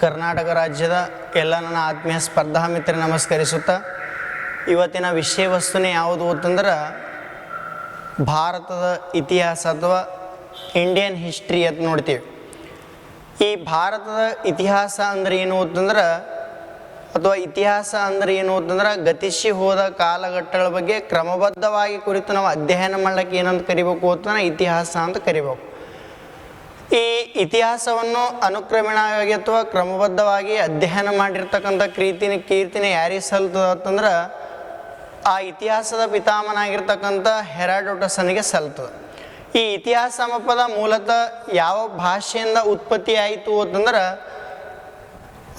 ಕರ್ನಾಟಕ ರಾಜ್ಯದ ಎಲ್ಲ ನನ್ನ ಆತ್ಮೀಯ ಸ್ಪರ್ಧಾ ಮಿತ್ರ ನಮಸ್ಕರಿಸುತ್ತಾ ಇವತ್ತಿನ ವಿಷಯ ವಸ್ತುನೇ ಯಾವುದು ಅಂತಂದ್ರೆ ಭಾರತದ ಇತಿಹಾಸ ಅಥವಾ ಇಂಡಿಯನ್ ಹಿಸ್ಟ್ರಿ ಅಂತ ನೋಡ್ತೀವಿ. ಈ ಭಾರತದ ಇತಿಹಾಸ ಅಂದ್ರೆ ಏನು ಅಂತಂದ್ರೆ ಅಥವಾ ಇತಿಹಾಸ ಅಂದ್ರೆ ಏನು ಅಂತಂದ್ರೆ ಗತಿಸಿ ಹೋದ ಕಾಲಘಟ್ಟಗಳ ಬಗ್ಗೆ ಕ್ರಮಬದ್ಧವಾಗಿ ಕುರಿತು ನಾವು ಅಧ್ಯಯನ ಮಾಡಲಿಕ್ಕೆ ಏನಂತ ಕರಿಬೇಕು ಅಂತಂದ್ರೆ ಇತಿಹಾಸ ಅಂತ ಕರಿಬೇಕು. ಈ ಇತಿಹಾಸವನ್ನು ಅನುಕ್ರಮಣವಾಗಿ ಅಥವಾ ಕ್ರಮಬದ್ಧವಾಗಿ ಅಧ್ಯಯನ ಮಾಡಿರ್ತಕ್ಕಂಥ ಕೀರ್ತಿನ ಯಾರಿಗೆ ಸಲ್ತದ ಅಂತಂದ್ರೆ ಆ ಇತಿಹಾಸದ ಪಿತಾಮಹನಾಗಿರ್ತಕ್ಕಂಥ ಹೆರಾಡೋಟಸನಿಗೆ ಸಲ್ತದೆ. ಈ ಇತಿಹಾಸ ಎಂಬ ಪದ ಮೂಲತಃ ಯಾವ ಭಾಷೆಯಿಂದ ಉತ್ಪತ್ತಿ ಆಯಿತು ಅಂತಂದ್ರೆ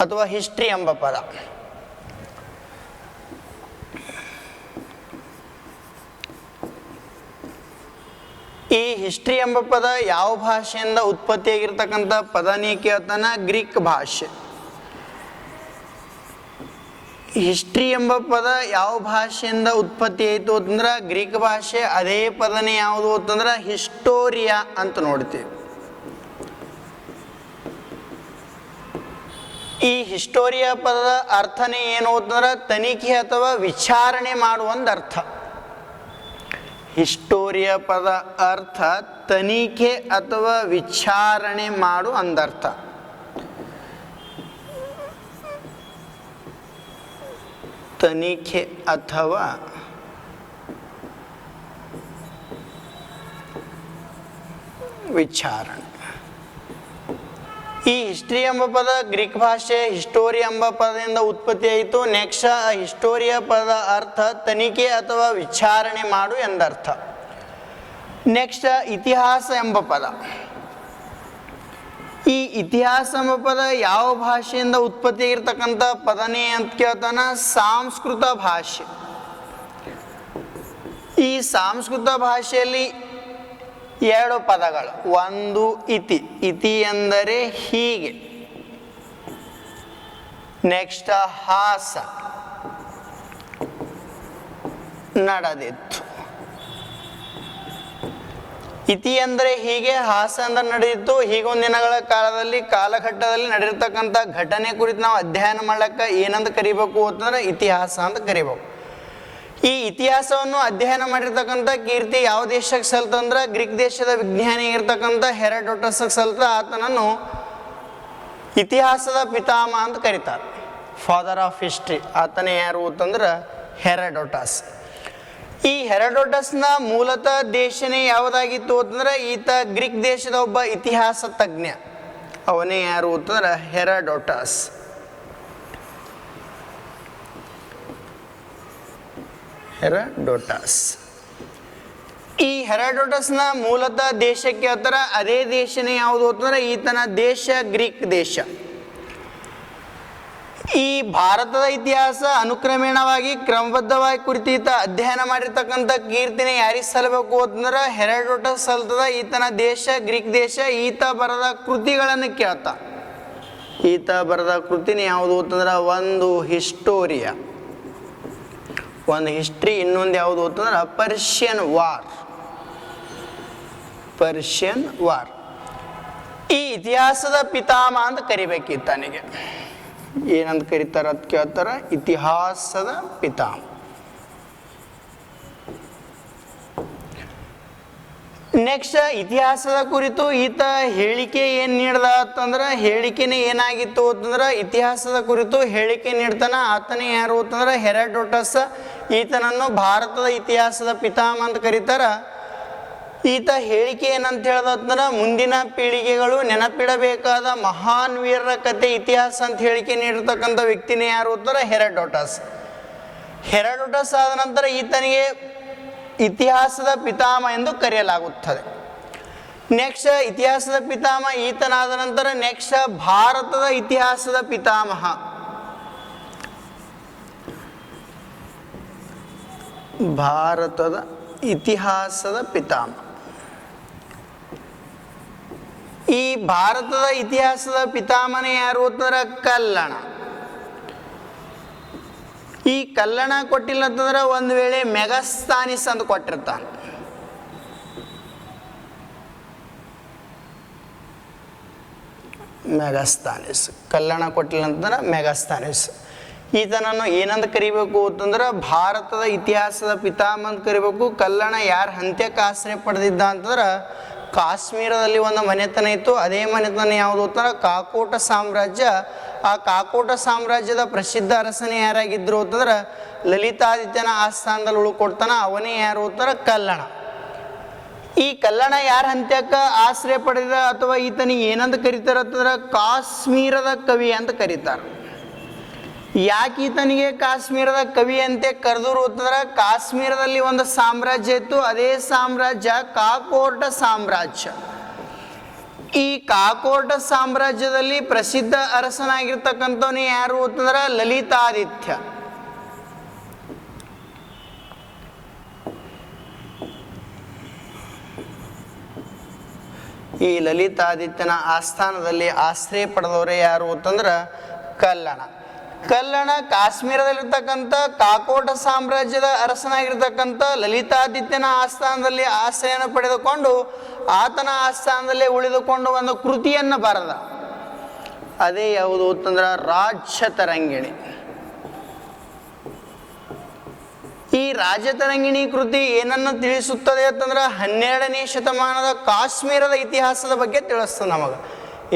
ಅಥವಾ ಹಿಸ್ಟ್ರಿ ಎಂಬ ಪದ ಈ ಹಿಸ್ಟ್ರಿ ಎಂಬ ಪದ ಯಾವ ಭಾಷೆಯಿಂದ ಉತ್ಪತ್ತಿಯಾಗಿರ್ತಕ್ಕಂಥ ಪದ ನೀ ಕೇಳ್ತಾನ ಗ್ರೀಕ್ ಭಾಷೆ. ಹಿಸ್ಟ್ರಿ ಎಂಬ ಪದ ಯಾವ ಭಾಷೆಯಿಂದ ಉತ್ಪತ್ತಿ ಆಯಿತು ಅಂತಂದ್ರೆ ಗ್ರೀಕ್ ಭಾಷೆ. ಅದೇ ಪದನೇ ಯಾವುದು ಅಂತಂದ್ರೆ ಹಿಸ್ಟೋರಿಯಾ ಅಂತ ನೋಡ್ತೀವಿ. ಈ ಹಿಸ್ಟೋರಿಯಾ ಪದದ ಅರ್ಥನೇ ಏನು ಅಂತಂದ್ರೆ ತನಿಖೆ ಅಥವಾ ವಿಚಾರಣೆ ಮಾಡುವಂದು ಅರ್ಥ. ಹಿಸ್ಟೋರಿಯಾ ಪದ ಅರ್ಥ ತನಿಖೆ ಅಥವಾ ವಿಚಾರಣೆ ಮಾಡು ಅಂದರ್ಥ. ತನಿಖೆ ಅಥವಾ ವಿಚಾರಣೆ. ಈ ಹಿಸ್ಟ್ರಿ ಎಂಬ ಪದ ಗ್ರೀಕ್ ಭಾಷೆ ಹಿಸ್ಟೋರಿ ಎಂಬ ಪದದಿಂದ ಉತ್ಪತ್ತಿ ಆಯಿತು. ನೆಕ್ಸ್ಟ್ ಹಿಸ್ಟೋರಿಯಾ ಪದ ಅರ್ಥ ತನಿಖೆ ಅಥವಾ ವಿಚಾರಣೆ ಮಾಡು ಎಂದರ್ಥ. ನೆಕ್ಸ್ಟ್ ಇತಿಹಾಸ ಎಂಬ ಪದ. ಈ ಇತಿಹಾಸ ಎಂಬ ಪದ ಯಾವ ಭಾಷೆಯಿಂದ ಉತ್ಪತ್ತಿ ಆಗಿರ್ತಕ್ಕಂಥ ಪದನೇ ಅಂತ ಕೇಳ್ತಾನ ಸಂಸ್ಕೃತ ಭಾಷೆ. ಈ ಸಂಸ್ಕೃತ ಭಾಷೆಯಲ್ಲಿ ಎರಡು ಪದಗಳು. ಒಂದು ಇತಿ, ಇತಿ ಎಂದರೆ ಹೀಗೆ. ನೆಕ್ಸ್ಟ್ ಹಾಸ, ನಡೆದಿತ್ತು. ಇತಿ ಅಂದರೆ ಹೀಗೆ, ಹಾಸ ಅಂದ್ರೆ ನಡೆದಿತ್ತು. ಹೀಗೊಂದು ದಿನಗಳ ಕಾಲಘಟ್ಟದಲ್ಲಿ ನಡೆದಿರ್ತಕ್ಕಂಥ ಘಟನೆ ಕುರಿತು ನಾವು ಅಧ್ಯಯನ ಮಾಡ್ಲಿಕ್ಕೆ ಏನಂತ ಕರಿಬೇಕು ಅಂತಂದ್ರೆ ಇತಿಹಾಸ ಅಂತ ಕರಿಬೇಕು. ಈ ಇತಿಹಾಸವನ್ನು ಅಧ್ಯಯನ ಮಾಡಿರ್ತಕ್ಕಂಥ ಕೀರ್ತಿ ಯಾವ ದೇಶಕ್ಕೆ ಸಲ್ತಂದ್ರೆ ಗ್ರೀಕ್ ದೇಶದ ವಿಜ್ಞಾನಿ ಆಗಿರ್ತಕ್ಕಂಥ ಹೆರಾಡೋಟಸ್ಗೆ ಸಲ್ತ. ಆತನನ್ನು ಇತಿಹಾಸದ ಪಿತಾಮಹ ಅಂತ ಕರೀತಾರೆ, ಫಾದರ್ ಆಫ್ ಹಿಸ್ಟ್ರಿ. ಆತನೇ ಯಾರು ಅಂತಂದ್ರೆ ಹೆರಾಡೋಟಸ್. ಈ ಹೆರಾಡೋಟಸ್ನ ಮೂಲತಃ ದೇಶನೇ ಯಾವುದಾಗಿತ್ತು ಅಂತಂದ್ರೆ ಈತ ಗ್ರೀಕ್ ದೇಶದ ಒಬ್ಬ ಇತಿಹಾಸ ತಜ್ಞ. ಅವನೇ ಯಾರು ಅಂತಂದ್ರೆ ಹೆರಾಡೋಟಸ್. ಹೆರಾಡೋಟಸ್. ಈ ಹೆರಾಡೋಟಸ್ನ ಮೂಲತಃ ದೇಶಕ್ಕೆ ಹತ್ತಿರ ಅದೇ ದೇಶನೇ ಯಾವುದು ಅಂತಂದ್ರೆ ಈತನ ದೇಶ ಗ್ರೀಕ್ ದೇಶ. ಈ ಭಾರತದ ಇತಿಹಾಸ ಅನುಕ್ರಮೇಣವಾಗಿ ಕ್ರಮಬದ್ಧವಾಗಿ ಕುರಿತು ಈತ ಅಧ್ಯಯನ ಮಾಡಿರ್ತಕ್ಕಂಥ ಕೀರ್ತಿನ ಯಾರಿಗೆ ಸಲ್ಲಬೇಕು ಅಂತಂದ್ರೆ ಹೆರಾಡೋಟಸ್ ಸಲ್ತದ. ಈತನ ದೇಶ ಗ್ರೀಕ್ ದೇಶ. ಈತ ಬರೆದ ಕೃತಿಗಳನ್ನು ಕೇಳ್ತಾ. ಈತ ಬರೆದ ಕೃತಿನ ಯಾವುದು ಅಂತಂದ್ರೆ ಒಂದು ಹಿಸ್ಟೋರಿಯಾ, ಒಂದು ಹಿಸ್ಟ್ರಿ. ಇನ್ನೊಂದು ಯಾವುದು ಅಂತಂದ್ರೆ ಪರ್ಷಿಯನ್ ವಾರ್. Persian war. ಈ ಇತಿಹಾಸದ ಪಿತಾಮಹ ಅಂತ ಕರಿಬೇಕು ಈತನಿಗೆ. ಏನಂತ ಕರೀತಾರ ಅಂತ ಕೇಳ್ತಾರ, ಇತಿಹಾಸದ ಪಿತಾಮಹ. ನೆಕ್ಸ್ಟ್ ಇತಿಹಾಸದ ಕುರಿತು ಈತ ಹೇಳಿಕೆ ಏನು ನೀಡ್ದ ಅಂತಂದ್ರೆ ಹೇಳಿಕೆನೇ ಏನಾಗಿತ್ತು ಅಂತಂದ್ರೆ ಇತಿಹಾಸದ ಕುರಿತು ಹೇಳಿಕೆ ನೀಡ್ತಾನ. ಆತನೇ ಯಾರು ಅಂತಂದ್ರೆ ಹೆರಾಡೋಟಸ್. ಈತನನ್ನು ಭಾರತದ ಇತಿಹಾಸದ ಪಿತಾಮಹ ಅಂತ ಕರೀತಾರ. ಈತ ಹೇಳಿಕೆ ಏನಂತ ಹೇಳ್ದ ಅಂತಂದ್ರೆ ಮುಂದಿನ ಪೀಳಿಗೆಗಳು ನೆನಪಿಡಬೇಕಾದ ಮಹಾನ್ ವೀರರ ಕತೆ ಇತಿಹಾಸ ಅಂತ ಹೇಳಿಕೆ ನೀಡಿರ್ತಕ್ಕಂಥ ವ್ಯಕ್ತಿನೇ ಯಾರು ಅಂತಂದ್ರೆ ಹೆರಾಡೋಟಸ್. ಹೆರಾಡೋಟಸ್ ಆದ ನಂತರ ಈತನಿಗೆ ಇತಿಹಾಸದ ಪಿತಾಮಹ ಎಂದು ಕರೆಯಲಾಗುತ್ತದೆ. ನೆಕ್ಸ್ಟ್ ಇತಿಹಾಸದ ಪಿತಾಮಹ ಈತನಾದ ನಂತರ ನೆಕ್ಸ್ಟ್ ಭಾರತದ ಇತಿಹಾಸದ ಪಿತಾಮಹ. ಭಾರತದ ಇತಿಹಾಸದ ಪಿತಾಮಹ. ಈ ಭಾರತದ ಇತಿಹಾಸದ ಪಿತಾಮಹನೇ ಯಾರು ಅಂತಂದ್ರೆ ಕಲ್ಲಣ. ಈ ಕಲ್ಲಣ ಕೊಟ್ಟಿಲ್ಲ ಅಂತಂದ್ರೆ ಒಂದು ವೇಳೆ ಮೆಗಸ್ತಾನಿಸ್ ಅಂತ ಕೊಟ್ಟಿರ್ತಾನೆ. ಮೆಗಾಸ್ಥಾನಿಸ್. ಕಲ್ಲಣ ಕೊಟ್ಟಿಲ್ಲ ಅಂತಂದ್ರೆ ಮೆಗಾಸ್ಥಾನಿಸ್. ಈತನನ್ನು ಏನಂತ ಕರಿಬೇಕು ಅಂತಂದ್ರೆ ಭಾರತದ ಇತಿಹಾಸದ ಪಿತಾಮಹ ಅಂತ ಕರಿಬೇಕು. ಕಲ್ಲಣ ಯಾರು ಅಂತ್ಯಕ್ಕೆ ಆಶ್ರಯ ಪಡೆದಿದ್ದ ಅಂತಂದ್ರೆ ಕಾಶ್ಮೀರದಲ್ಲಿ ಒಂದು ಮನೆತನ ಇತ್ತು. ಅದೇ ಮನೆತನ ಯಾವುದು ಅಂತಂದ್ರೆ ಕಾಕೋಟ ಸಾಮ್ರಾಜ್ಯ. ಆ ಕಾಕೋಟ ಸಾಮ್ರಾಜ್ಯದ ಪ್ರಸಿದ್ಧ ಅರಸನೇ ಯಾರಾಗಿದ್ದರು ಅಂತಂದ್ರೆ ಲಲಿತಾದಿತ್ಯನ ಆಸ್ಥಾನದಲ್ಲಿ ಉಳ್ಕೊಡ್ತಾನ. ಅವನೇ ಯಾರು ಅಂತಂದ್ರೆ ಕಲ್ಲಣ. ಈ ಕಲ್ಲಣ ಯಾರ ಅಂತ್ಯಕ್ಕೆ ಆಶ್ರಯ ಪಡೆದ ಅಥವಾ ಈತನಿಗೆ ಏನಂತ ಕರೀತಾರೆ ಅಂತಂದ್ರೆ ಕಾಶ್ಮೀರದ ಕವಿ ಅಂತ ಕರೀತಾರೆ. ಯಾಕೆ ಈತನಿಗೆ ಕಾಶ್ಮೀರದ ಕವಿ ಅಂತ ಕರೆದರು ಅಂತಂದ್ರೆ ಕಾಶ್ಮೀರದಲ್ಲಿ ಒಂದು ಸಾಮ್ರಾಜ್ಯ ಇತ್ತು. ಅದೇ ಸಾಮ್ರಾಜ್ಯ ಕಾಕೋಟ ಸಾಮ್ರಾಜ್ಯ. ಈ ಕಾಕೋಟ ಸಾಮ್ರಾಜ್ಯದಲ್ಲಿ ಪ್ರಸಿದ್ಧ ಅರಸನಾಗಿರ್ತಕ್ಕಂಥವನೇ ಯಾರು ಅಂತಂದ್ರೆ ಲಲಿತಾದಿತ್ಯ. ಈ ಲಲಿತಾದಿತ್ಯನ ಆಸ್ಥಾನದಲ್ಲಿ ಆಶ್ರಯ ಪಡೆದವರೇ ಯಾರು ಅಂತಂದ್ರೆ ಕಲ್ಲಣ. ಕಲ್ಲಣ ಕಾಶ್ಮೀರದಲ್ಲಿರ್ತಕ್ಕಂಥ ಕಾಕೋಟ ಸಾಮ್ರಾಜ್ಯದ ಅರಸನಾಗಿರ್ತಕ್ಕಂಥ ಲಲಿತಾದಿತ್ಯನ ಆಸ್ಥಾನದಲ್ಲಿ ಆಶ್ರಯನ ಪಡೆದುಕೊಂಡು ಆತನ ಆಸ್ಥಾನದಲ್ಲೇ ಉಳಿದುಕೊಂಡು ಒಂದು ಕೃತಿಯನ್ನು ಬರೆದ. ಅದೇ ಯಾವುದು ಅಂತಂದ್ರೆ ರಾಜತರಂಗಿಣಿ. ಈ ರಾಜತರಂಗಿಣಿ ಕೃತಿ ಏನನ್ನು ತಿಳಿಸುತ್ತದೆ ಅಂತಂದ್ರೆ 12ನೇ ಶತಮಾನದ ಕಾಶ್ಮೀರದ ಇತಿಹಾಸದ ಬಗ್ಗೆ ತಿಳಿಸ್ತದೆ ನಮಗೆ.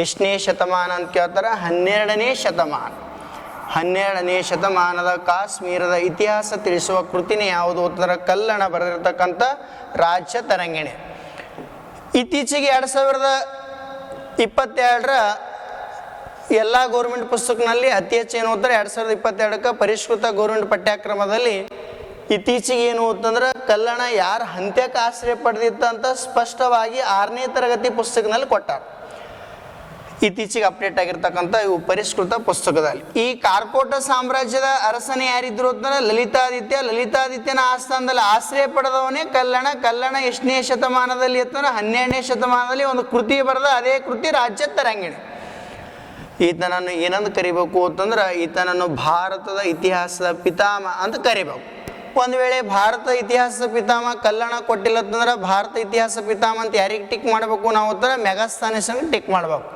ಎಷ್ಟನೇ ಶತಮಾನ ಅಂತ ಕೇಳ್ತಾರೆ? 12ನೇ ಶತಮಾನ. 12ನೇ ಶತಮಾನದ ಕಾಶ್ಮೀರದ ಇತಿಹಾಸ ತಿಳಿಸುವ ಕೃತಿನೇ ಯಾವುದು ಅಂತಂದ್ರೆ ಕಲ್ಲಣ ಬರೆದಿರ್ತಕ್ಕಂಥ ರಾಜತರಂಗಿಣಿ. ಇತ್ತೀಚೆಗೆ 2022ರ ಎಲ್ಲ ಗೌರ್ಮೆಂಟ್ ಪುಸ್ತಕನಲ್ಲಿ ಅತಿ ಹೆಚ್ಚು ಏನು ಓದ್ತಾರೆ 2022ಕ್ಕೆ ಪರಿಷ್ಕೃತ ಗೌರ್ಮೆಂಟ್ ಪಠ್ಯಕ್ರಮದಲ್ಲಿ ಇತ್ತೀಚೆಗೆ ಏನು ಅಂತಂದ್ರೆ ಕಲ್ಲಣ ಯಾರು ಅಂತ್ಯಕ್ಕೆ ಆಶ್ರಯ ಪಡೆದಿತ್ತ ಅಂತ ಸ್ಪಷ್ಟವಾಗಿ 6ನೇ ತರಗತಿ ಪುಸ್ತಕದಲ್ಲಿ ಕೊಟ್ಟಾರ. ಇತ್ತೀಚೆಗೆ ಅಪ್ಡೇಟ್ ಆಗಿರ್ತಕ್ಕಂಥ ಇವು ಪರಿಷ್ಕೃತ ಪುಸ್ತಕದಲ್ಲಿ. ಈ ಕಾಕೋಟ ಸಾಮ್ರಾಜ್ಯದ ಅರಸನೇ ಯಾರಿದ್ರು ಅಂತಂದ್ರೆ ಲಲಿತಾದಿತ್ಯ. ಲಲಿತಾದಿತ್ಯನ ಆಸ್ಥಾನದಲ್ಲಿ ಆಶ್ರಯ ಪಡೆದವನೇ ಕಲ್ಲಣ. ಕಲ್ಲಣ ಎಷ್ಟನೇ ಶತಮಾನದಲ್ಲಿ ಅಂತಂದ್ರೆ 12ನೇ ಶತಮಾನದಲ್ಲಿ ಒಂದು ಕೃತಿ ಬರೆದ. ಅದೇ ಕೃತಿ ರಾಜತರಂಗಿಣಿ. ಈತನನ್ನು ಏನಂತ ಕರಿಬೇಕು ಅಂತಂದ್ರೆ ಈತನನ್ನು ಭಾರತದ ಇತಿಹಾಸದ ಪಿತಾಮಹ ಅಂತ ಕರಿಬೇಕು. ಒಂದು ವೇಳೆ ಭಾರತ ಇತಿಹಾಸ ಪಿತಾಮಹ ಕಲ್ಲಣ ಕೊಟ್ಟಿಲ್ಲ ಅಂತಂದ್ರೆ ಭಾರತ ಇತಿಹಾಸ ಪಿತಾಮಹ ಅಂತ ಯಾರಿಗೆ ಟಿಕ್ ಮಾಡಬೇಕು ನಾವು ಅಂತಂದ್ರೆ ಮೆಗಾಸ್ಥಾನಿಸಂಗೆ ಟಿಕ್ ಮಾಡಬೇಕು.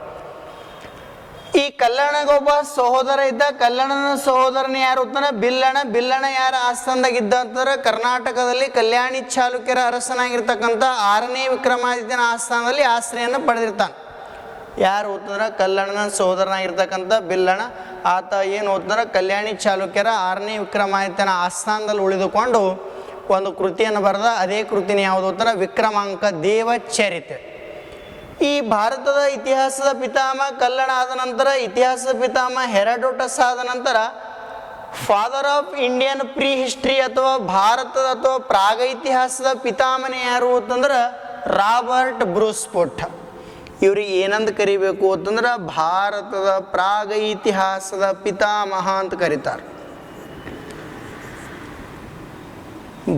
ಈ ಕಲ್ಲಣಗೊಬ್ಬ ಸಹೋದರ ಇದ್ದ. ಕಲ್ಲಣನ ಸಹೋದರನ ಯಾರು ಅಂತಂದ್ರೆ ಬಿಲ್ಲಣ. ಬಿಲ್ಲಣ ಯಾರ ಆಸ್ಥಾನದಾಗಿದ್ದ ಅಂತಂದ್ರೆ ಕರ್ನಾಟಕದಲ್ಲಿ ಕಲ್ಯಾಣಿ ಚಾಲುಕ್ಯರ ಅರಸನಾಗಿರ್ತಕ್ಕಂಥ 6ನೇ ವಿಕ್ರಮಾದಿತ್ಯನ ಆಸ್ಥಾನದಲ್ಲಿ ಆಶ್ರಯನ ಪಡೆದಿರ್ತಾನೆ. ಯಾರು ಅಂತಂದ್ರೆ ಕಲ್ಲಣನ ಸಹೋದರನಾಗಿರ್ತಕ್ಕಂಥ ಬಿಲ್ಲಣ. ಆತ ಏನು ಅಂತಂದ್ರೆ ಕಲ್ಯಾಣಿ ಚಾಲುಕ್ಯರ 6ನೇ ವಿಕ್ರಮಾದಿತ್ಯನ ಆಸ್ಥಾನದಲ್ಲಿ ಉಳಿದುಕೊಂಡು ಒಂದು ಕೃತಿಯನ್ನು ಬರೆದ. ಅದೇ ಕೃತಿನ ಯಾವುದು ಅಂತಂದ್ರೆ ವಿಕ್ರಮಾಂಕ ದೇವಚರಿತೆ. ಈ ಭಾರತದ ಇತಿಹಾಸದ ಪಿತಾಮಹ ಕಲ್ಲಣ ಆದ ನಂತರ ಇತಿಹಾಸದ ಪಿತಾಮಹ ಹೆರಾಡೋಟಸ್ ಆದ ನಂತರ father of Indian prehistory ಅಥವಾ ಭಾರತದ ಅಥವಾ ಪ್ರಾಗ ಇತಿಹಾಸದ ಪಿತಾಮಹನೇ ಯಾರು ಅಂತಂದ್ರೆ ರಾಬರ್ಟ್ ಬ್ರೂಸ್ಫುಟ್. ಇವ್ರಿಗೆ ಏನಂತ ಕರಿಬೇಕು ಅಂತಂದ್ರೆ ಭಾರತದ ಪ್ರಾಗ ಇತಿಹಾಸದ ಪಿತಾಮಹ ಅಂತ ಕರೀತಾರೆ.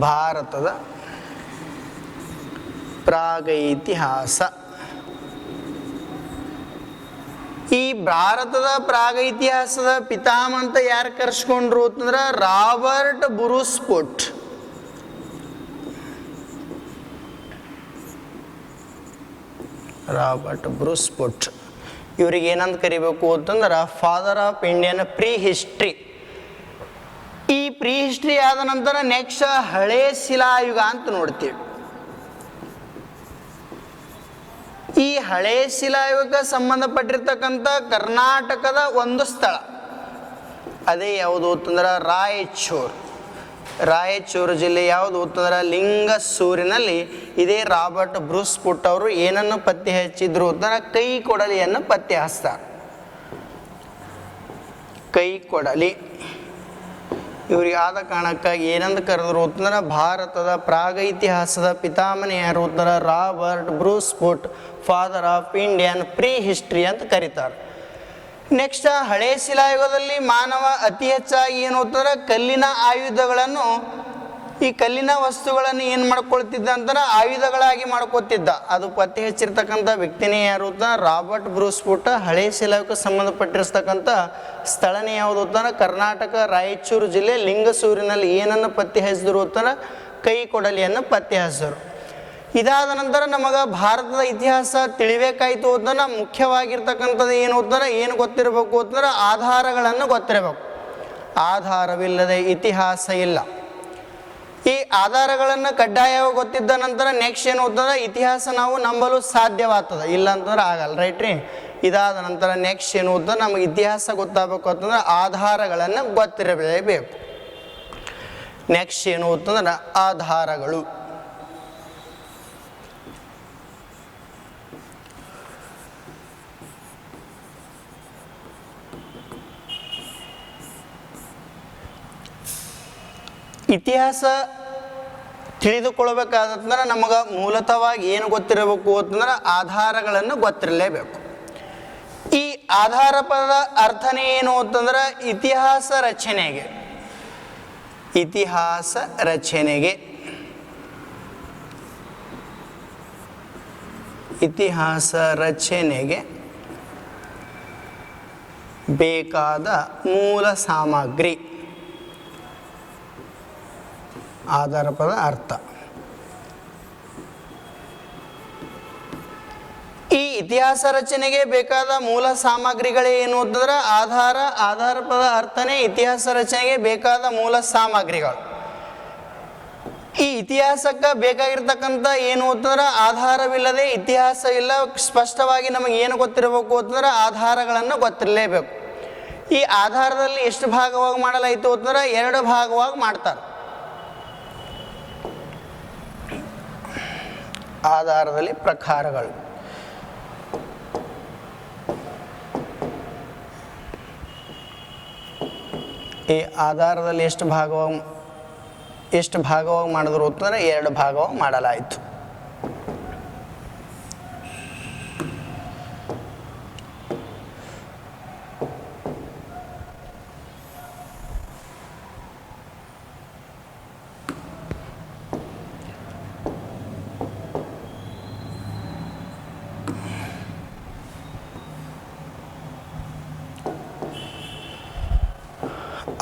ಭಾರತದ ಪ್ರಾಗ ಇತಿಹಾಸ. ಈ ಭಾರತದ ಪ್ರಾಗ ಇತಿಹಾಸದ ಪಿತಾಮಹ ಅಂತ ಯಾರು ಕರೆಸ್ಕೊಂಡ್ರು ಅಂತಂದ್ರೆ ರಾಬರ್ಟ್ ಬ್ರೂಸ್ಫುಟ್. Robert Bruce Foote. ಇವ್ರಿಗೆ ಏನಂತ ಕರಿಬೇಕು ಅಂತಂದ್ರೆ father of Indian prehistory. ಈ ಪ್ರೀ ಹಿಸ್ಟ್ರಿ ಆದ ನಂತರ ನೆಕ್ಸ್ಟ್ ಹಳೆ ಶಿಲಾಯುಗ ಅಂತ ನೋಡ್ತೀವಿ. ಈ ಹಳೆ ಶಿಲಾಯುಗಕ್ಕೆ ಸಂಬಂಧಪಟ್ಟಿರ್ತಕ್ಕಂಥ ಕರ್ನಾಟಕದ ಒಂದು ಸ್ಥಳ ಅದೇ ಯಾವುದು ಅಂತಂದ್ರೆ ರಾಯಚೂರು. ರಾಯಚೂರು ಜಿಲ್ಲೆ ಯಾವುದು ಅಂತಂದ್ರೆ ಲಿಂಗಸೂರಿನಲ್ಲಿ ಇದೇ ರಾಬರ್ಟ್ ಬ್ರೂಸ್ಫುಟ್ ಅವರು ಏನನ್ನು ಪತ್ತೆ ಹಚ್ಚಿದ್ರು ಅಂತಂದ್ರೆ ಕೈ ಕೊಡಲಿಯನ್ನು ಪತ್ತೆ ಹಚ್ತಾರೆ. ಕೈ ಕೊಡಲಿ. ಇವ್ರಿಗೆ ಆದ ಕಾರಣಕ್ಕಾಗಿ ಏನಂತ ಕರೆದ್ರು ಅಂತಂದ್ರೆ ಭಾರತದ ಪ್ರಾಗ ಇತಿಹಾಸದ ಪಿತಾಮಹನೇ ಯಾರು ಅಂತಂದ್ರೆ Robert Bruce Foote, father of Indian prehistory ಅಂತ ಕರೀತಾರೆ. ನೆಕ್ಸ್ಟ್ ಹಳೆ ಶಿಲಾಯುಗದಲ್ಲಿ ಮಾನವ ಅತಿ ಹೆಚ್ಚಾಗಿ ಏನು ಅಂತಂದ್ರೆ ಕಲ್ಲಿನ ಆಯುಧಗಳನ್ನು ಈ ಕಲ್ಲಿನ ವಸ್ತುಗಳನ್ನು ಏನು ಮಾಡ್ಕೊಳ್ತಿದ್ದ ಅಂತಂದ್ರೆ ಆಯುಧಗಳಾಗಿ ಮಾಡ್ಕೊತಿದ್ದ. ಅದು ಪತ್ತೆ ಹಚ್ಚಿರ್ತಕ್ಕಂಥ ವ್ಯಕ್ತಿನೇ ಯಾರು ಅಂತ ರಾಬರ್ಟ್ ಬ್ರೂಸ್ಫುಟ್. ಹಳೆ ಶಿಲಾಯುಗಕ್ಕೆ ಸಂಬಂಧಪಟ್ಟಿರ್ತಕ್ಕಂಥ ಸ್ಥಳನೇ ಯಾವುದು ಅಂತಂದ್ರೆ ಕರ್ನಾಟಕ ರಾಯಚೂರು ಜಿಲ್ಲೆ ಲಿಂಗಸೂರಿನಲ್ಲಿ ಏನನ್ನು ಪತ್ತೆ ಹಚ್ಚಿದ್ರು ಅಂತಂದ್ರೆ ಕೈ ಕೊಡಲಿಯನ್ನು ಪತ್ತೆ ಹಚ್ಚಿದ್ರು. ಇದಾದ ನಂತರ ನಮಗೆ ಭಾರತದ ಇತಿಹಾಸ ತಿಳಿಬೇಕಾಯಿತು ಅಂತಂದ್ರೆ ಮುಖ್ಯವಾಗಿರ್ತಕ್ಕಂಥದ್ದು ಏನು ಅಂತಂದ್ರೆ ಏನು ಗೊತ್ತಿರಬೇಕು ಅಂತಂದ್ರೆ ಆಧಾರಗಳನ್ನು ಗೊತ್ತಿರಬೇಕು. ಆಧಾರವಿಲ್ಲದೆ ಇತಿಹಾಸ ಇಲ್ಲ. ಈ ಆಧಾರಗಳನ್ನು ಕಡ್ಡಾಯವಾಗಿ ಗೊತ್ತಿದ್ದ ನಂತರ ನೆಕ್ಸ್ಟ್ ಏನು ಅಂತಂದ್ರೆ ಇತಿಹಾಸ ನಾವು ನಂಬಲು ಸಾಧ್ಯವಾಗ್ತದೆ, ಇಲ್ಲ ಅಂತಂದ್ರೆ ಆಗಲ್ಲ, ರೈಟ್ ರೀ. ಇದಾದ ನಂತರ ನೆಕ್ಸ್ಟ್ ಏನು ಅಂತಂದ್ರೆ ನಮಗೆ ಇತಿಹಾಸ ಗೊತ್ತಾಗಬೇಕು ಅಂತಂದ್ರೆ ಆಧಾರಗಳನ್ನು ಗೊತ್ತಿರಬೇಕು. ನೆಕ್ಸ್ಟ್ ಏನು ಅಂತಂದ್ರೆ ಆಧಾರಗಳು. ಇತಿಹಾಸ ತಿಳಿದುಕೊಳ್ಬೇಕಾದ್ರೆ ನಮಗೆ ಮೂಲತಃವಾಗಿ ಏನು ಗೊತ್ತಿರಬೇಕು ಅಂತಂದ್ರೆ ಆಧಾರಗಳನ್ನು ಗೊತ್ತಿರಲೇಬೇಕು. ಈ ಆಧಾರ ಪದದ ಅರ್ಥನೇ ಏನು ಅಂತಂದ್ರೆ ಇತಿಹಾಸ ರಚನೆಗೆ, ಇತಿಹಾಸ ರಚನೆಗೆ, ಇತಿಹಾಸ ರಚನೆಗೆ ಬೇಕಾದ ಮೂಲ ಸಾಮಗ್ರಿ. ಆಧಾರ ಪದ ಅರ್ಥ. ಈ ಇತಿಹಾಸ ರಚನೆಗೆ ಬೇಕಾದ ಮೂಲ ಸಾಮಗ್ರಿಗಳೇನು ಅಂತಂದ್ರೆ ಆಧಾರ ಪದ ಅರ್ಥನೇ ಇತಿಹಾಸ ರಚನೆಗೆ ಬೇಕಾದ ಮೂಲ ಸಾಮಗ್ರಿಗಳು. ಈ ಇತಿಹಾಸಕ್ಕೆ ಬೇಕಾಗಿರ್ತಕ್ಕಂಥ ಏನು ಅಂತಂದ್ರೆ ಆಧಾರವಿಲ್ಲದೆ ಇತಿಹಾಸ ಇಲ್ಲ. ಸ್ಪಷ್ಟವಾಗಿ ನಮಗೆ ಏನು ಗೊತ್ತಿರಬೇಕು ಅಂತಂದ್ರೆ ಆಧಾರಗಳನ್ನು ಗೊತ್ತಿರಲೇಬೇಕು. ಈ ಆಧಾರದಲ್ಲಿ ಎಷ್ಟು ಭಾಗವಾಗಿ ಮಾಡಲಾಯಿತು ಅಂತಂದ್ರೆ 2 ಭಾಗವಾಗಿ ಮಾಡ್ತಾರೆ. ಆಧಾರದಲ್ಲಿ ಪ್ರಕಾರಗಳು. ಈ ಆಧಾರದಲ್ಲಿ ಎಷ್ಟು ಭಾಗವಾಗಿ ಮಾಡಿದ್ರು ಅಂತಂದ್ರೆ 2 ಭಾಗವಾಗಿ ಮಾಡಲಾಯಿತು.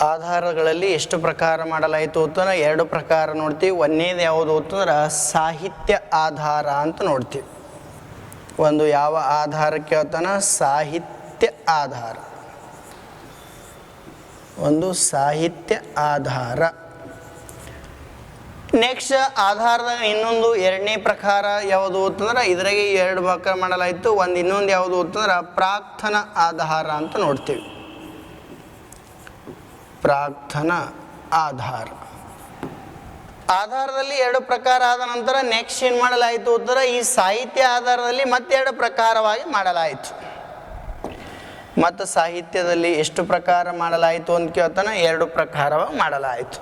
ಆಧಾರಗಳಲ್ಲಿ ಎಷ್ಟು ಪ್ರಕಾರ ಮಾಡಲಾಯಿತು ಅಂತಂದ್ರೆ 2 ಪ್ರಕಾರ ನೋಡ್ತೀವಿ. ಒಂದನೇದು ಯಾವುದು ಅಂತಂದ್ರೆ ಸಾಹಿತ್ಯ ಆಧಾರ ಅಂತ ನೋಡ್ತೀವಿ. ಒಂದು ಯಾವ ಆಧಾರಕ್ಕೆ ಹೇಳ್ತಾನೆ? ಸಾಹಿತ್ಯ ಆಧಾರ. ಒಂದು ಸಾಹಿತ್ಯ ಆಧಾರ. ನೆಕ್ಸ್ಟ್ ಆಧಾರದ ಇನ್ನೊಂದು 2ನೇ ಪ್ರಕಾರ ಯಾವುದು ಅಂತಂದ್ರೆ ಇದ್ರಾಗೆ 2 ಪ್ರಕಾರ ಮಾಡಲಾಯಿತು. ಇನ್ನೊಂದು ಯಾವುದು ಅಂತಂದ್ರೆ ಪ್ರಾಕ್ತನ ಆಧಾರ ಅಂತ ನೋಡ್ತೀವಿ. ಪ್ರಾಕ್ತನ ಆಧಾರ. ಆಧಾರದಲ್ಲಿ 2 ಪ್ರಕಾರ ಆದ ನಂತರ ನೆಕ್ಸ್ಟ್ ಏನು ಮಾಡಲಾಯಿತು ಅಂತಂದ್ರೆ ಈ ಸಾಹಿತ್ಯ ಆಧಾರದಲ್ಲಿ ಮತ್ತೆ 2 ಪ್ರಕಾರವಾಗಿ ಮಾಡಲಾಯಿತು. ಮತ್ತು ಸಾಹಿತ್ಯದಲ್ಲಿ ಎಷ್ಟು ಪ್ರಕಾರ ಮಾಡಲಾಯಿತು ಅಂತ ಕೇಳ್ತಾನೆ? 2 ಪ್ರಕಾರವಾಗಿ ಮಾಡಲಾಯಿತು.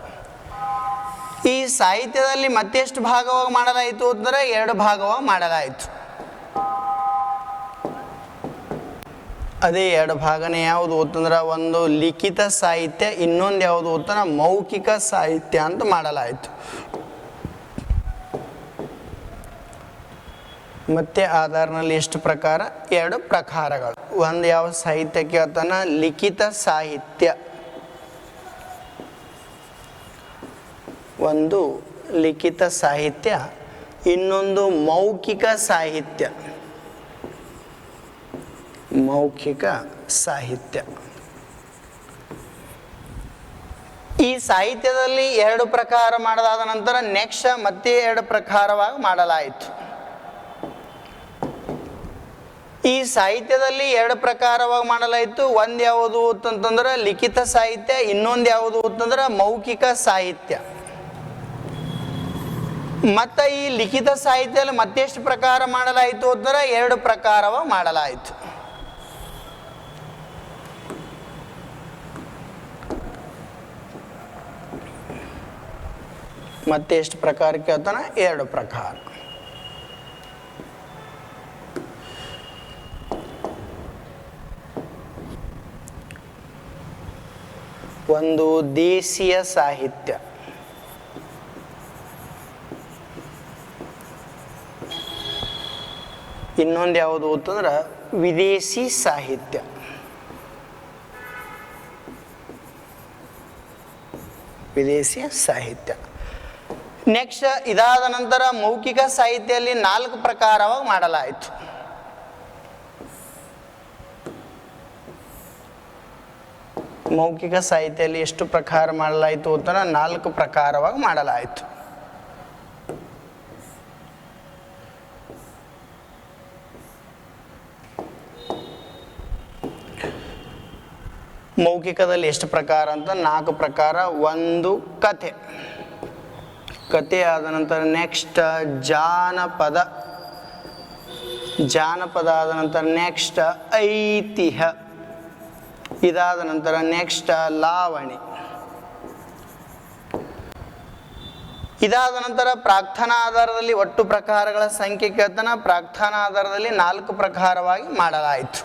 ಈ ಸಾಹಿತ್ಯದಲ್ಲಿ ಮತ್ತೆಷ್ಟು ಭಾಗವಾಗಿ ಮಾಡಲಾಯಿತು ಅಂತಂದ್ರೆ 2 ಭಾಗವಾಗಿ ಮಾಡಲಾಯಿತು. ಅದೇ 2 ಭಾಗನೇ ಯಾವುದು ಅಂತಂದ್ರೆ ಒಂದು ಲಿಖಿತ ಸಾಹಿತ್ಯ, ಇನ್ನೊಂದು ಯಾವುದು ಅಂತಂದ್ರೆ ಮೌಖಿಕ ಸಾಹಿತ್ಯ ಅಂತ ಮಾಡಲಾಯಿತು. ಮತ್ತೆ ಆಧಾರನಲ್ಲಿ ಎಷ್ಟು ಪ್ರಕಾರ? 2 ಪ್ರಕಾರಗಳು. ಒಂದು ಯಾವ ಸಾಹಿತ್ಯಕ್ಕೆ ಹೇಳ್ತಾನೆ? ಲಿಖಿತ ಸಾಹಿತ್ಯ. ಒಂದು ಲಿಖಿತ ಸಾಹಿತ್ಯ, ಇನ್ನೊಂದು ಮೌಖಿಕ ಸಾಹಿತ್ಯ. ಮೌಖಿಕ ಸಾಹಿತ್ಯ. ಈ ಸಾಹಿತ್ಯದಲ್ಲಿ 2 ಪ್ರಕಾರ ಮಾಡಲಾದ ನಂತರ ನೆಕ್ಸ್ಟ್ ಮತ್ತೆ 2 ಪ್ರಕಾರವಾಗಿ ಮಾಡಲಾಯಿತು. ಈ ಸಾಹಿತ್ಯದಲ್ಲಿ 2 ಪ್ರಕಾರವಾಗಿ ಮಾಡಲಾಯಿತು. ಒಂದು ಯಾವುದು ಅಂತಂದ್ರೆ ಲಿಖಿತ ಸಾಹಿತ್ಯ, ಇನ್ನೊಂದು ಯಾವುದು ಅಂತಂದ್ರೆ ಮೌಖಿಕ ಸಾಹಿತ್ಯ. ಮತ್ತು ಈ ಲಿಖಿತ ಸಾಹಿತ್ಯದಲ್ಲಿ ಮತ್ತೆಷ್ಟು ಪ್ರಕಾರ ಮಾಡಲಾಯಿತು ಅಂತಂದ್ರೆ 2 ಪ್ರಕಾರವಾಗಿ ಮಾಡಲಾಯಿತು. ಮತ್ತೆ ಎಷ್ಟು ಪ್ರಕಾರಕ್ಕೆ ಹೇಳ್ತಾನೆ? 2 ಪ್ರಕಾರ. ಒಂದು ದೇಶೀಯ ಸಾಹಿತ್ಯ, ಇನ್ನೊಂದು ಯಾವುದು ಅಂತಂದ್ರೆ ವಿದೇಶಿ ಸಾಹಿತ್ಯ. ವಿದೇಶಿ ಸಾಹಿತ್ಯ. ನೆಕ್ಸ್ಟ್ ಇದಾದ ನಂತರ ಮೌಖಿಕ ಸಾಹಿತ್ಯದಲ್ಲಿ 4 ಪ್ರಕಾರವಾಗಿ ಮಾಡಲಾಯಿತು. ಮೌಖಿಕ ಸಾಹಿತ್ಯದಲ್ಲಿ ಎಷ್ಟು ಪ್ರಕಾರ ಮಾಡಲಾಯಿತು ಅಂತ 4 ಪ್ರಕಾರವಾಗಿ ಮಾಡಲಾಯಿತು. ಮೌಖಿಕದಲ್ಲಿ ಎಷ್ಟು ಪ್ರಕಾರ ಅಂತ 4 ಪ್ರಕಾರ. ಒಂದು ಕತೆ, ಕತೆ ಆದ ನಂತರ ನೆಕ್ಸ್ಟ್ ಜಾನಪದ, ಜಾನಪದ ಆದ ನಂತರ ನೆಕ್ಸ್ಟ್ ಐತಿಹ್ಯ, ಇದಾದ ನಂತರ ನೆಕ್ಸ್ಟ್ ಲಾವಣಿ, ಇದಾದ ನಂತರ ಪ್ರಾರ್ಥನಾ ಆಧಾರದಲ್ಲಿ ಒಟ್ಟು ಪ್ರಕಾರಗಳ ಸಂಖ್ಯೆ ಕೇಳ್ತಾನ. ಪ್ರಾರ್ಥನಾ ಆಧಾರದಲ್ಲಿ 4 ಪ್ರಕಾರವಾಗಿ ಮಾಡಲಾಯಿತು.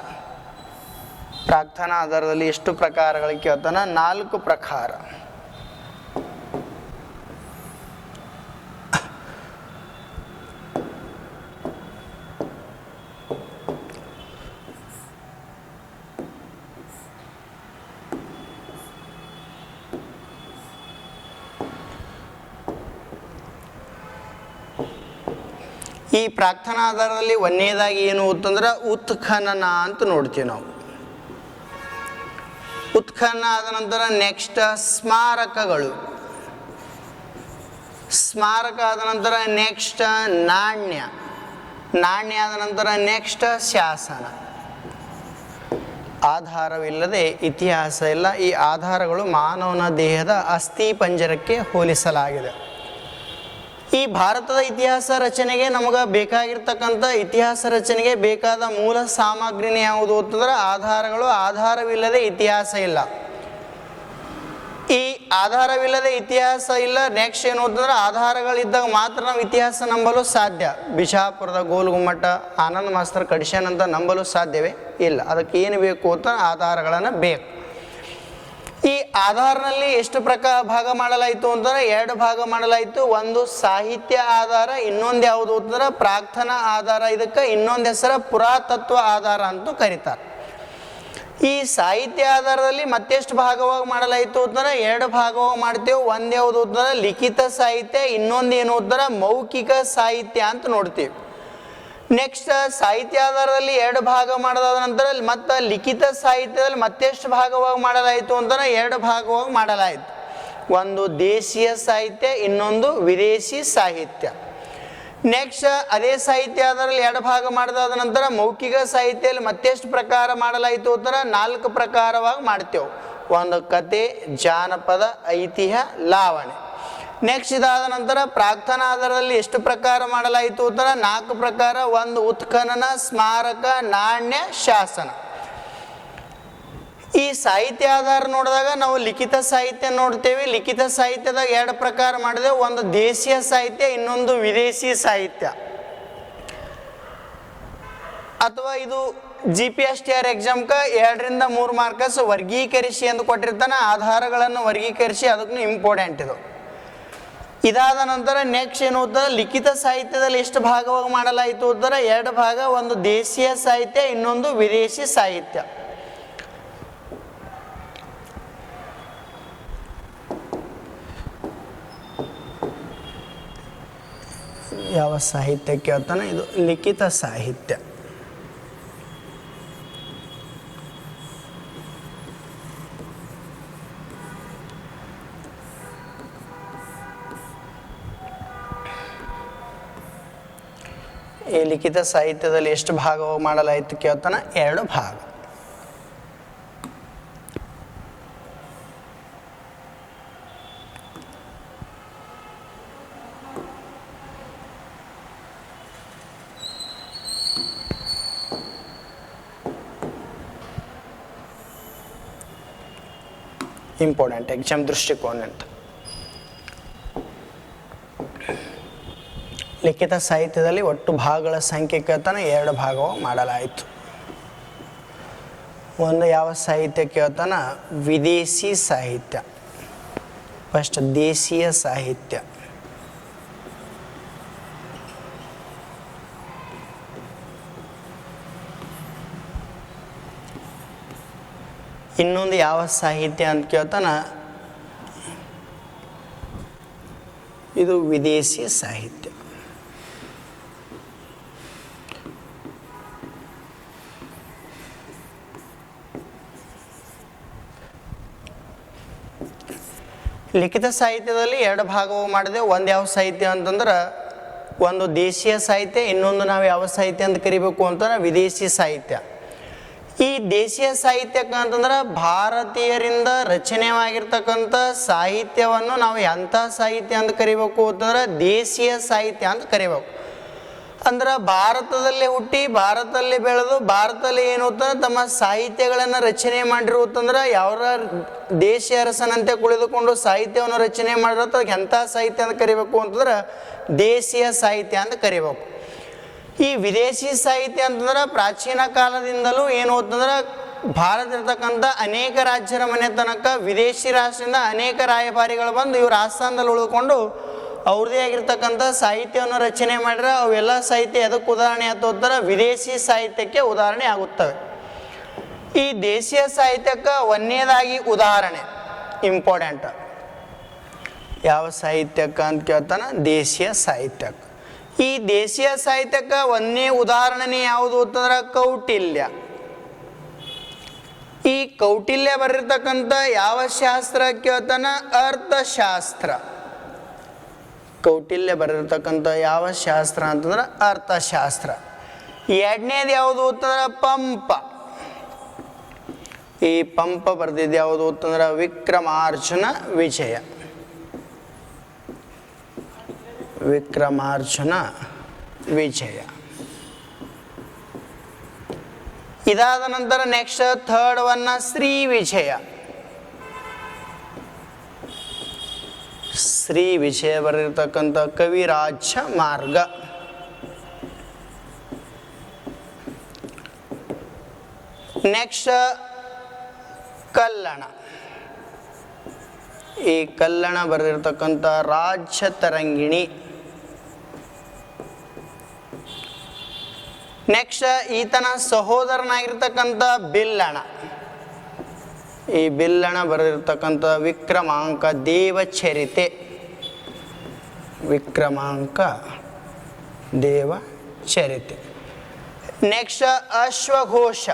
ಪ್ರಾರ್ಥನಾ ಆಧಾರದಲ್ಲಿ ಎಷ್ಟು ಪ್ರಕಾರಗಳು ಕೇಳ್ತಾನ? 4 ಪ್ರಕಾರ. ಈ ಪ್ರಾರ್ಥನಾ ಆಧಾರದಲ್ಲಿ ಒಂದನೇದಾಗಿ ಏನು ಅಂತಂದ್ರೆ ಉತ್ಖನನ ಅಂತ ನೋಡ್ತೀವಿ ನಾವು. ಉತ್ಖನನ ಆದ ನಂತರ ನೆಕ್ಸ್ಟ್ ಸ್ಮಾರಕಗಳು, ಸ್ಮಾರಕ ಆದ ನಂತರ ನೆಕ್ಸ್ಟ್ ನಾಣ್ಯ, ನಾಣ್ಯ ಆದ ನಂತರ ನೆಕ್ಸ್ಟ್ ಶಾಸನ. ಆಧಾರವಿಲ್ಲದೆ ಇತಿಹಾಸ ಇಲ್ಲ. ಈ ಆಧಾರಗಳು ಮಾನವನ ದೇಹದ ಅಸ್ಥಿ ಪಂಜರಕ್ಕೆ ಹೋಲಿಸಲಾಗಿದೆ. ಈ ಭಾರತದ ಇತಿಹಾಸ ರಚನೆಗೆ ನಮಗೆ ಬೇಕಾಗಿರ್ತಕ್ಕಂಥ ಇತಿಹಾಸ ರಚನೆಗೆ ಬೇಕಾದ ಮೂಲ ಸಾಮಗ್ರಿನೇ ಯಾವುದು ಅಂತಂದ್ರೆ ಆಧಾರಗಳು. ಆಧಾರವಿಲ್ಲದೆ ಇತಿಹಾಸ ಇಲ್ಲ. ಈ ಆಧಾರವಿಲ್ಲದೆ ಇತಿಹಾಸ ಇಲ್ಲ. ನೆಕ್ಸ್ಟ್ ಏನು ಅಂತಂದ್ರೆ ಆಧಾರಗಳಿದ್ದಾಗ ಮಾತ್ರ ನಾವು ಇತಿಹಾಸ ನಂಬಲು ಸಾಧ್ಯ. ಬಿಜಾಪುರದ ಗೋಲ್ ಗುಮ್ಮಟ ಆನಂದ್ ಮಾಸ್ತರ್ ಕಡಿಸ್ಯಾನ್ ಅಂತ ನಂಬಲು ಸಾಧ್ಯವೇ ಇಲ್ಲ. ಅದಕ್ಕೆ ಏನು ಬೇಕು ಅಂತ ಆಧಾರಗಳನ್ನು ಬೇಕು. ಈ ಆಧಾರನಲ್ಲಿ ಎಷ್ಟು ಭಾಗ ಮಾಡಲಾಯಿತು ಅಂತಂದ್ರೆ 2 ಭಾಗ ಮಾಡಲಾಯಿತು. ಒಂದು ಸಾಹಿತ್ಯ ಆಧಾರ, ಇನ್ನೊಂದು ಯಾವುದು ಅಂತಂದ್ರೆ ಪ್ರಾರ್ಥನಾ ಆಧಾರ. ಇದಕ್ಕೆ ಇನ್ನೊಂದು ಹೆಸರು ಪುರಾತತ್ವ ಆಧಾರ ಅಂತ ಕರೀತಾರೆ. ಈ ಸಾಹಿತ್ಯ ಆಧಾರದಲ್ಲಿ ಮತ್ತೆಷ್ಟು ಭಾಗವಾಗಿ ಮಾಡಲಾಯಿತು ಅಂತಂದ್ರೆ 2 ಭಾಗವಾಗಿ ಮಾಡ್ತೇವೆ. ಒಂದು ಯಾವುದು ಅಂತಂದ್ರೆ ಲಿಖಿತ ಸಾಹಿತ್ಯ, ಇನ್ನೊಂದು ಏನು ಅಂತಂದ್ರೆ ಮೌಖಿಕ ಸಾಹಿತ್ಯ ಅಂತ ನೋಡ್ತೀವಿ. ನೆಕ್ಸ್ಟ್ ಸಾಹಿತ್ಯ ಆಧಾರದಲ್ಲಿ 2 ಭಾಗ ಮಾಡಿದಾದ ನಂತರ ಮತ್ತು ಲಿಖಿತ ಸಾಹಿತ್ಯದಲ್ಲಿ ಮತ್ತೆಷ್ಟು ಭಾಗವಾಗಿ ಮಾಡಲಾಯಿತು ಅಂತಂದ್ರೆ 2 ಭಾಗವಾಗಿ ಮಾಡಲಾಯಿತು. ಒಂದು ದೇಶೀಯ ಸಾಹಿತ್ಯ, ಇನ್ನೊಂದು ವಿದೇಶಿ ಸಾಹಿತ್ಯ. ನೆಕ್ಸ್ಟ್ ಅದೇ ಸಾಹಿತ್ಯ ಆಧಾರದಲ್ಲಿ 2 ಭಾಗ ಮಾಡಿದಾದ ನಂತರ ಮೌಖಿಕ ಸಾಹಿತ್ಯದಲ್ಲಿ ಮತ್ತೆಷ್ಟು ಪ್ರಕಾರ ಮಾಡಲಾಯಿತು ಅಂತಂದ್ರೆ 4 ಪ್ರಕಾರವಾಗಿ ಮಾಡ್ತೇವೆ. ಒಂದು ಕತೆ, ಜಾನಪದ, ಐತಿಹ್ಯ, ಲಾವಣಿ. ನೆಕ್ಸ್ಟ್ ಇದಾದ ನಂತರ ಪ್ರಾರ್ಥನಾ ಆಧಾರದಲ್ಲಿ ಎಷ್ಟು ಪ್ರಕಾರ ಮಾಡಲಾಯಿತು ಅಂತಂದ್ರೆ 4 ಪ್ರಕಾರ. ಒಂದು ಉತ್ಖನನ, ಸ್ಮಾರಕ, ನಾಣ್ಯ, ಶಾಸನ. ಈ ಸಾಹಿತ್ಯ ಆಧಾರ ನೋಡಿದಾಗ ನಾವು ಲಿಖಿತ ಸಾಹಿತ್ಯ ನೋಡ್ತೇವೆ. ಲಿಖಿತ ಸಾಹಿತ್ಯದಾಗ 2 ಪ್ರಕಾರ ಮಾಡಿದೆವು. ಒಂದು ದೇಶೀಯ ಸಾಹಿತ್ಯ, ಇನ್ನೊಂದು ವಿದೇಶಿ ಸಾಹಿತ್ಯ. ಅಥವಾ ಇದು GPSTR ಎಕ್ಸಾಮ್ಗೆ 2 ರಿಂದ 3 ಮಾರ್ಕ್ಸ್ ವರ್ಗೀಕರಿಸಿ ಎಂದು ಕೊಟ್ಟಿರ್ತಾನೆ. ಆಧಾರಗಳನ್ನು ವರ್ಗೀಕರಿಸಿ, ಅದಕ್ಕೂ ಇಂಪಾರ್ಟೆಂಟ್ ಇದು. ಇದಾದ ನಂತರ ನೆಕ್ಸ್ಟ್ ಏನು ಅಂತ ಲಿಖಿತ ಸಾಹಿತ್ಯದಲ್ಲಿ ಎಷ್ಟು ಭಾಗವಾಗಿ ಮಾಡಲಾಯಿತು ಅಂದರೆ 2 ಭಾಗ. ಒಂದು ದೇಶೀಯ ಸಾಹಿತ್ಯ, ಇನ್ನೊಂದು ವಿದೇಶಿ ಸಾಹಿತ್ಯ. ಯಾವ ಸಾಹಿತ್ಯಕ್ಕೆ ಹೇಳ್ತಾನೆ? ಇದು ಲಿಖಿತ ಸಾಹಿತ್ಯ. ಈ ಲಿಖಿತ ಸಾಹಿತ್ಯದಲ್ಲಿ ಎಷ್ಟು ಭಾಗವಾಗಿ ಮಾಡಲಾಯಿತು ಕೇಳ್ತಾನೆ? 2 ಭಾಗ. ಇಂಪಾರ್ಟೆಂಟ್ ಎಕ್ಸಾಮ್ ದೃಷ್ಟಿಕೋನ ಅಂತ. ಲಿಖಿತ ಸಾಹಿತ್ಯದಲ್ಲಿ ಒಟ್ಟು ಭಾಗಗಳ ಸಂಖ್ಯೆ ಕೇಳ್ತಾನೆ 2 ಭಾಗವಾಗಿ ಮಾಡಲಾಯಿತು. ಒಂದು ಯಾವ ಸಾಹಿತ್ಯ ಕೇಳ್ತಾನ? ವಿದೇಶಿ ಸಾಹಿತ್ಯ. ಫಸ್ಟ್ ದೇಶೀಯ ಸಾಹಿತ್ಯ. ಇನ್ನೊಂದು ಯಾವ ಸಾಹಿತ್ಯ ಅಂತ ಕೇಳ್ತಾನ? ಇದು ವಿದೇಶಿ ಸಾಹಿತ್ಯ. ಲಿಖಿತ ಸಾಹಿತ್ಯದಲ್ಲಿ ಎರಡು ಭಾಗವು ಮಾಡಿದೆ. ಒಂದು ಯಾವ ಸಾಹಿತ್ಯ ಅಂತಂದ್ರೆ ಒಂದು ದೇಶೀಯ ಸಾಹಿತ್ಯ, ಇನ್ನೊಂದು ನಾವು ಯಾವ ಸಾಹಿತ್ಯ ಅಂತ ಕರಿಬೇಕು ಅಂತಂದ್ರೆ ವಿದೇಶಿ ಸಾಹಿತ್ಯ. ಈ ದೇಶೀಯ ಸಾಹಿತ್ಯಕ್ಕೆ ಅಂತಂದ್ರೆ ಭಾರತೀಯರಿಂದ ರಚನೆವಾಗಿರ್ತಕ್ಕಂಥ ಸಾಹಿತ್ಯವನ್ನು ನಾವು ಎಂಥ ಸಾಹಿತ್ಯ ಅಂತ ಕರಿಬೇಕು ಅಂತಂದ್ರೆ ದೇಶೀಯ ಸಾಹಿತ್ಯ ಅಂತ ಕರಿಬೇಕು. ಅಂದ್ರೆ ಭಾರತದಲ್ಲೇ ಹುಟ್ಟಿ ಭಾರತದಲ್ಲಿ ಬೆಳೆದು ಭಾರತದಲ್ಲಿ ಏನು ಅಂತಂದ್ರೆ ತಮ್ಮ ಸಾಹಿತ್ಯಗಳನ್ನು ರಚನೆ ಮಾಡಿರುತ್ತಂದ್ರೆ ಯಾವ ದೇಶೀಯ ಅರಸನಂತೆ ಕುಳಿದುಕೊಂಡು ಸಾಹಿತ್ಯವನ್ನು ರಚನೆ ಮಾಡಿರೋ ಎಂಥ ಸಾಹಿತ್ಯ ಅಂತ ಕರಿಬೇಕು ಅಂತಂದ್ರೆ ದೇಶೀಯ ಸಾಹಿತ್ಯ ಅಂತ ಕರಿಬೇಕು. ಈ ವಿದೇಶಿ ಸಾಹಿತ್ಯ ಅಂತಂದ್ರೆ ಪ್ರಾಚೀನ ಕಾಲದಿಂದಲೂ ಏನು ಅಂತಂದ್ರೆ ಭಾರತ ಇರ್ತಕ್ಕಂಥ ಅನೇಕ ರಾಜ್ಯರ ಮನೆ ತನಕ ವಿದೇಶಿ ರಾಷ್ಟ್ರದಿಂದ ಅನೇಕ ರಾಯಭಾರಿಗಳು ಬಂದು ಇವರು ಆಸ್ಥಾನದಲ್ಲಿ ಉಳಿದುಕೊಂಡು ಅವ್ರದ್ದೇ ಆಗಿರ್ತಕ್ಕಂಥ ಸಾಹಿತ್ಯವನ್ನು ರಚನೆ ಮಾಡಿದ್ರೆ ಅವೆಲ್ಲ ಸಾಹಿತ್ಯ ಎದಕ್ಕೆ ಉದಾಹರಣೆ ಆಗೋದ್ರೆ ವಿದೇಶಿ ಸಾಹಿತ್ಯಕ್ಕೆ ಉದಾಹರಣೆ ಆಗುತ್ತವೆ. ಈ ದೇಶೀಯ ಸಾಹಿತ್ಯಕ್ಕೆ ಒಂದನೇದಾಗಿ ಉದಾಹರಣೆ ಇಂಪಾರ್ಟೆಂಟ್ ಯಾವ ಸಾಹಿತ್ಯಕ್ಕೆ ಅಂತ ಕೇಳ್ತಾನೆ, ದೇಶೀಯ ಸಾಹಿತ್ಯಕ್ಕೆ. ಈ ದೇಶೀಯ ಸಾಹಿತ್ಯಕ್ಕೆ ಒಂದನೇ ಉದಾಹರಣೆ ಯಾವುದು ಅಂತಂದ್ರೆ ಕೌಟಿಲ್ಯ. ಈ ಕೌಟಿಲ್ಯ ಬರೆದಿರ್ತಕ್ಕಂಥ ಯಾವ ಶಾಸ್ತ್ರ ಕೇಳ್ತಾನ, ಅರ್ಥಶಾಸ್ತ್ರ. ಕೌಟಿಲ್ಯ ಬರೆದಿರ್ತಕ್ಕಂಥ ಯಾವ ಶಾಸ್ತ್ರ ಅಂತಂದ್ರೆ ಅರ್ಥಶಾಸ್ತ್ರ. ಎರಡನೇದು ಯಾವುದು ಅಂತಂದ್ರೆ ಪಂಪ. ಈ ಪಂಪ ಬರೆದಿದ್ದು ಯಾವುದು ಅಂತಂದ್ರೆ ವಿಕ್ರಮಾರ್ಜುನ ವಿಜಯ. ವಿಕ್ರಮಾರ್ಜುನ ವಿಜಯ. ಇದಾದ ನಂತರ ನೆಕ್ಸ್ಟ್ ಥರ್ಡ್ ಒನ್ ಶ್ರೀ ವಿಜಯ. ಶ್ರೀ ವಿಜಯ ಬರೆದಿರ್ತಕ್ಕಂಥ ಕವಿರಾಜ ಮಾರ್ಗ. ನೆಕ್ಸ್ಟ್ ಕಲ್ಲಣ. ಈ ಕಲ್ಲಣ ಬರೆದಿರ್ತಕ್ಕಂಥ ರಾಜ್ಯ ತರಂಗಿಣಿ. ನೆಕ್ಸ್ಟ್ ಈತನ ಸಹೋದರನಾಗಿರ್ತಕ್ಕಂಥ ಬಿಲ್ಲಣ. ಈ ಬಿಲ್ಲಣ ಬರೆದಿರ್ತಕ್ಕಂಥ ವಿಕ್ರಮಾಂಕ ದೇವಚರಿತೆ. ವಿಕ್ರಮಾಂಕ ದೇವಚರಿತೆ. ನೆಕ್ಸ್ಟ್ ಅಶ್ವಘೋಷ.